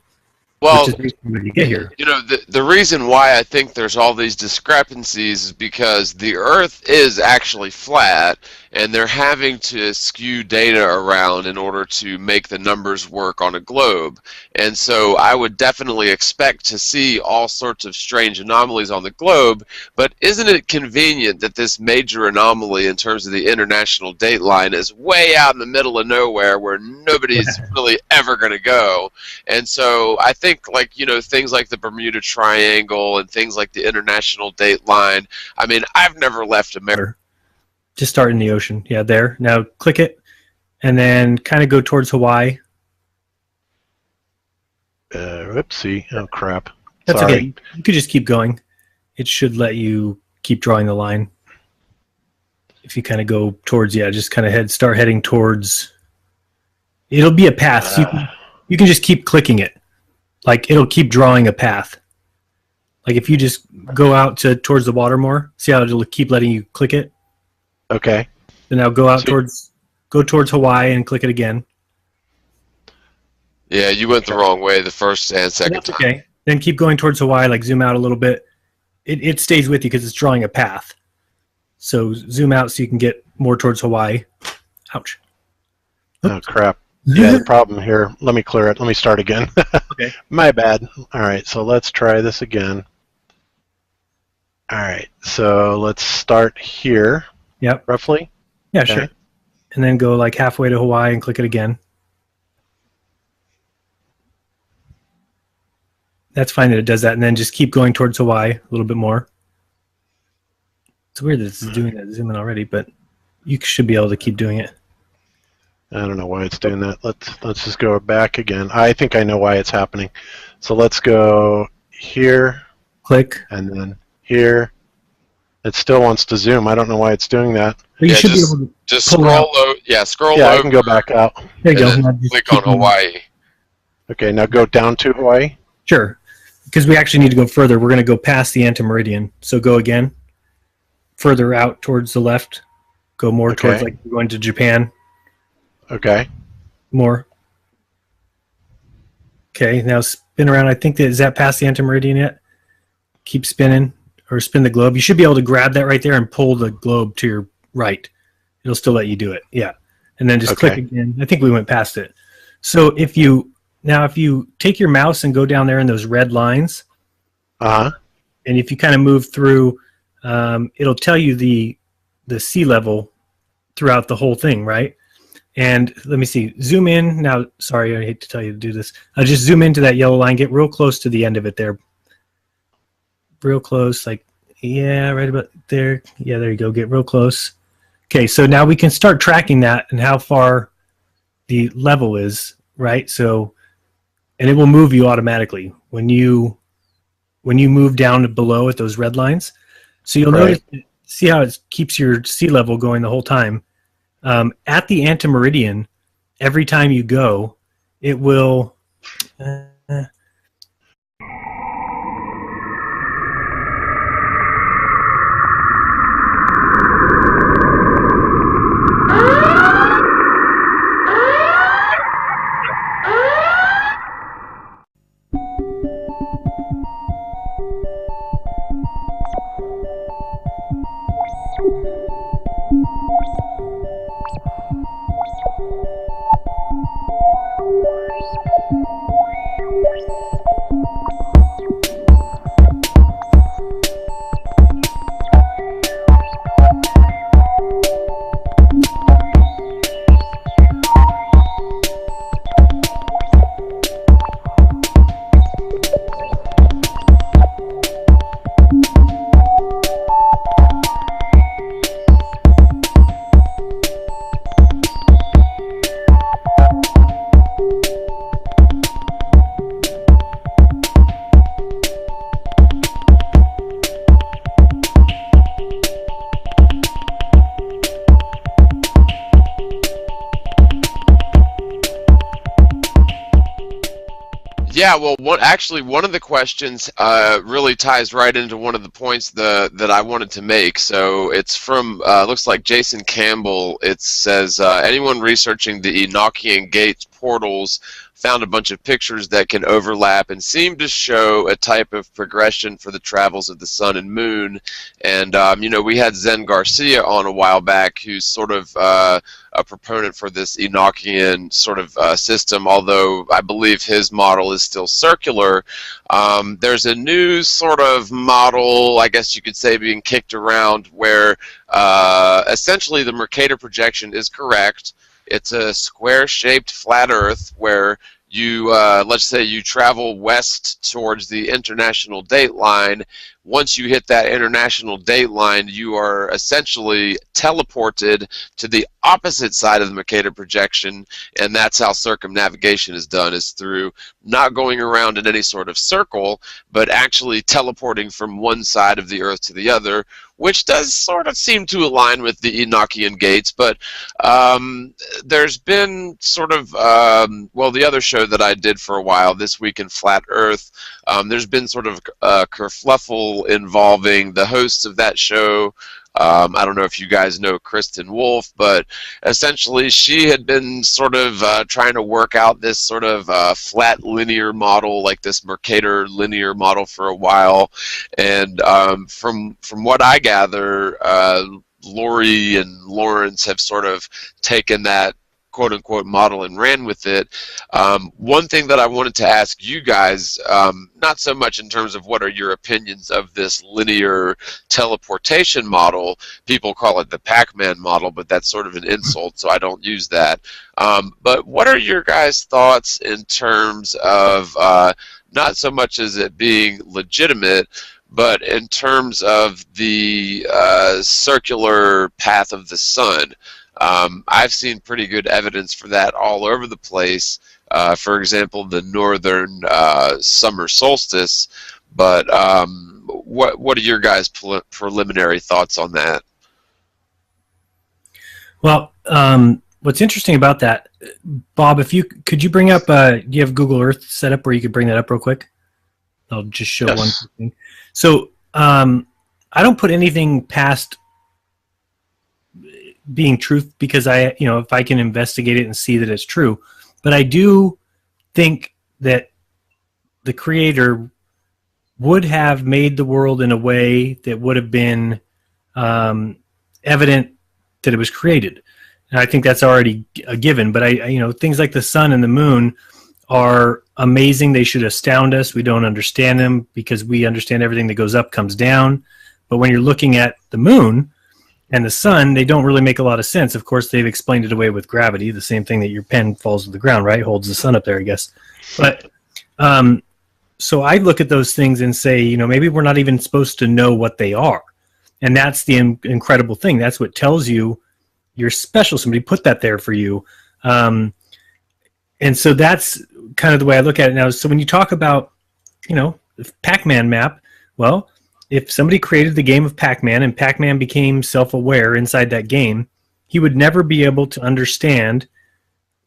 Well, which is basically when you get here. The reason why I think there's all these discrepancies is because the Earth is actually flat, and they're having to skew data around in order to make the numbers work on a globe. And so I would definitely expect to see all sorts of strange anomalies on the globe, but isn't it convenient that this major anomaly in terms of the international date line is way out in the middle of nowhere where nobody's really ever going to go? And so I think, things like the Bermuda Triangle and things like the international date line, I mean, I've never left America. Just start in the ocean. Yeah, there. Now click it, and then kind of go towards Hawaii. Whoopsie. Oh, crap. That's Sorry. okay. You could just keep going. It should let you keep drawing the line. If you kind of go towards, just kind of start heading towards. It'll be a path. So you can just keep clicking it. Like, it'll keep drawing a path. Like, if you just go out towards the water more, see how it'll keep letting you click it? Okay. Then now go towards Hawaii and click it again. Yeah, you went the wrong way the first and second time. Okay. Then keep going towards Hawaii, like zoom out a little bit. It stays with you because it's drawing a path. So zoom out so you can get more towards Hawaii. Ouch. Oh, crap. Yeah, the problem here, let me clear it. Let me start again. Okay. My bad. All right, so let's try this again. All right, so let's start here. Yep. Roughly? Yeah, okay. Sure. And then go like halfway to Hawaii and click it again. That's fine that it does that. And then just keep going towards Hawaii a little bit more. It's weird that this is doing that zoom in already, but you should be able to keep doing it. I don't know why it's doing that. Let's just go back again. I think I know why it's happening. So let's go here. Click. And then here. It still wants to zoom. I don't know why it's doing that. But you should be able to just scroll low. Yeah, scroll Yeah, over. I can go back out. There you go. And then click on Hawaii. Okay, now go down to Hawaii. Sure. Because we actually need to go further. We're going to go past the anti-meridian. So go again. Further out towards the left. Go more towards, like, going to Japan. Okay. More. Okay, now spin around. I think is that past the anti-meridian yet? Keep spinning, or spin the globe. You should be able to grab that right there and pull the globe to your right. It'll still let you do it. Yeah. And then just click again. I think we went past it. So if you take your mouse and go down there in those red lines, and if you kind of move through, it'll tell you the the sea level throughout the whole thing, right? And let me see, zoom in now. Sorry, I hate to tell you to do this. I'll just zoom into that yellow line, get real close to the end of it there. Real close, like, yeah, right about there. Yeah, there you go, get real close. Okay, so now we can start tracking that and how far the level is, right? So, and it will move you automatically when you move down below at those red lines. So you'll notice, see how it keeps your sea level going the whole time. At the antimeridian, every time you go, it will. Yeah, well, one of the questions really ties right into one of the points that I wanted to make. So it's from, looks like Jason Campbell. It says, anyone researching the Enochian Gates portals found a bunch of pictures that can overlap and seem to show a type of progression for the travels of the sun and moon. And, you know, we had Zen Garcia on a while back, who's sort of a proponent for this Enochian sort of system, although I believe his model is still circular. There's a new sort of model, I guess you could say, being kicked around where essentially the Mercator projection is correct. It's a square-shaped flat Earth where you, let's say you travel west towards the international date line. Once you hit that international date line, you are essentially teleported to the opposite side of the Mercator projection, and that's how circumnavigation is done, is through not going around in any sort of circle, but actually teleporting from one side of the Earth to the other, which does sort of seem to align with the Enochian Gates. But there's been sort of, well, the other show that I did for a while, This Week in Flat Earth, there's been sort of a kerfluffle involving the hosts of that show. I don't know if you guys know Kristen Wolf, but essentially she had been sort of trying to work out this sort of flat linear model, like this Mercator linear model, for a while. And from what I gather, Lori and Lawrence have sort of taken that quote-unquote model and ran with it. One thing that I wanted to ask you guys, not so much in terms of what are your opinions of this linear teleportation model. People call it the Pac-Man model, but that's sort of an insult, so I don't use that. But what are your guys' thoughts in terms of not so much as it being legitimate, but in terms of the circular path of the sun? I've seen pretty good evidence for that all over the place. For example, the northern summer solstice. But what are your guys' preliminary thoughts on that? Well, what's interesting about that, Bob, if you could you bring up, do you have Google Earth set up where you could bring that up real quick? I'll just show one thing. So I don't put anything past being truth, because I, you know, if I can investigate it and see that it's true. But I do think that the creator would have made the world in a way that would have been evident that it was created. And I think that's already a given. But I, you know, things like the sun and the moon are amazing. They should astound us. We don't understand them because we understand everything that goes up comes down. But when you're looking at the moon, and the sun, they don't really make a lot of sense. Of course, they've explained it away with gravity, the same thing that your pen falls to the ground, right? Holds the sun up there, I guess. But so I look at those things and say, maybe we're not even supposed to know what they are. And that's the incredible thing. That's what tells you you're special. Somebody put that there for you. And so that's kind of the way I look at it now. So when you talk about, the Pac-Man map, well, if somebody created the game of Pac-Man and Pac-Man became self-aware inside that game, he would never be able to understand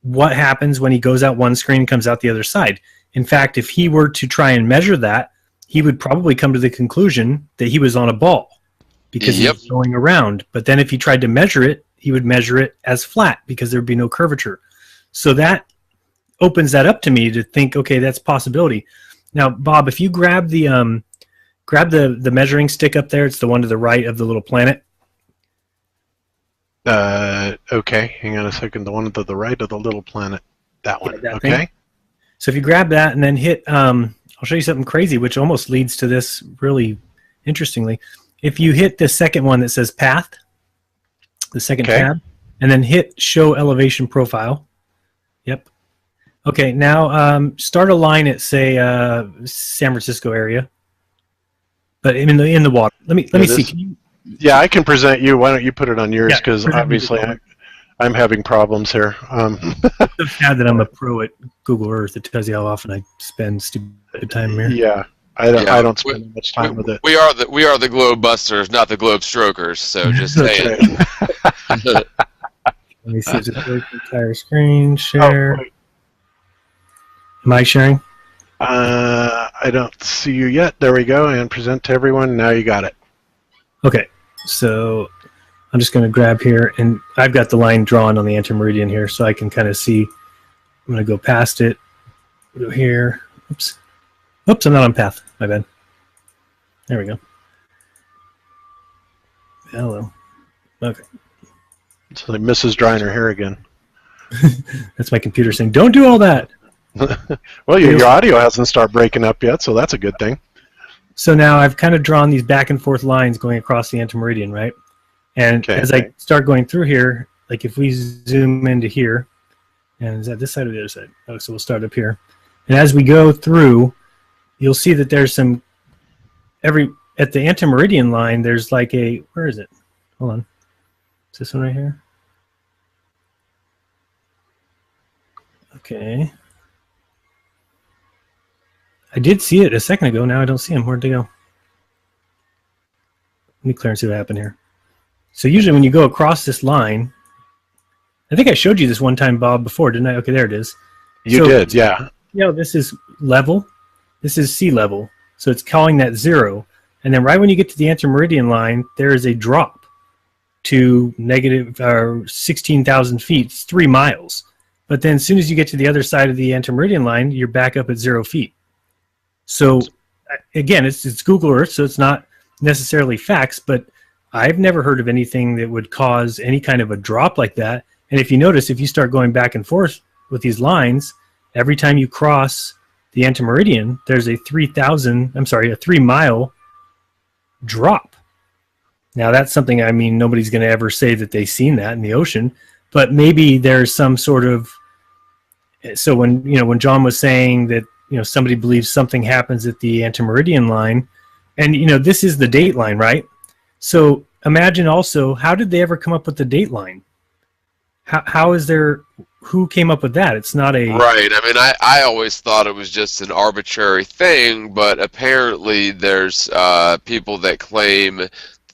what happens when he goes out one screen and comes out the other side. In fact, if he were to try and measure that, he would probably come to the conclusion that he was on a ball because he was going around. But then if he tried to measure it, he would measure it as flat because there would be no curvature. So that opens that up to me to think, okay, that's a possibility. Now, Bob, if you grab the measuring stick up there, it's the one to the right of the little planet. Okay, hang on a second. The one to the right of the little planet. That one. That okay. Thing. So if you grab that and then hit, I'll show you something crazy, which almost leads to this really interestingly. If you hit the second one that says path, the second tab, and then hit show elevation profile. Yep. Okay, now start a line at, say, San Francisco area. But in the water. Let me see. Can you... Yeah, I can present you. Why don't you put it on yours? Because obviously I'm having problems here. It's sad that I'm a pro at Google Earth. It tells you how often I spend stupid time here. Yeah, I don't spend much time with it. We are the globe busters, not the globe strokers. So just saying. Let me see. Is it the entire screen share? Oh, am I sharing? I don't see you yet. There we go. And present to everyone. Now you got it. Okay. So I'm just going to grab here, and I've got the line drawn on the antimeridian here, so I can kind of see. I'm going to go past it. Go here. Oops. Oops, I'm not on path. My bad. There we go. Hello. Okay. It's like Mrs. drying her hair again. That's my computer saying, don't do all that. Well, your audio hasn't started breaking up yet, so that's a good thing. So now I've kind of drawn these back and forth lines going across the antimeridian, right? And as I start going through here, like if we zoom into here, and is that this side or the other side? Oh, so we'll start up here. And as we go through, you'll see that there's some, at the antimeridian line, there's like a, where is it? Hold on. Is this one right here? Okay. I did see it a second ago. Now I don't see him. Where'd they go? Let me clear and see what happened here. So usually when you go across this line, I think I showed you this one time, Bob, before, didn't I? Okay, there it is. You did, yeah. This is level. This is sea level. So it's calling that 0. And then right when you get to the antimeridian line, there is a drop to negative 16,000 feet. It's 3 miles. But then as soon as you get to the other side of the antimeridian line, you're back up at 0 feet. So again, it's Google Earth, so it's not necessarily facts, but I've never heard of anything that would cause any kind of a drop like that. And if you notice, if you start going back and forth with these lines, every time you cross the antimeridian, there's a 3 mile drop. Now that's something, I mean, nobody's going to ever say that they've seen that in the ocean, but maybe there's some sort of, so when John was saying that, somebody believes something happens at the antimeridian line, and this is the date line, right? So imagine also, how did they ever come up with the date line? How is there, who came up with that? It's not a... Right. I mean, I always thought it was just an arbitrary thing, but apparently there's people that claim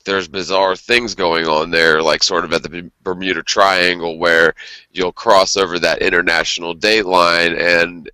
there's bizarre things going on there, like sort of at the Bermuda Triangle, where you'll cross over that international date line, and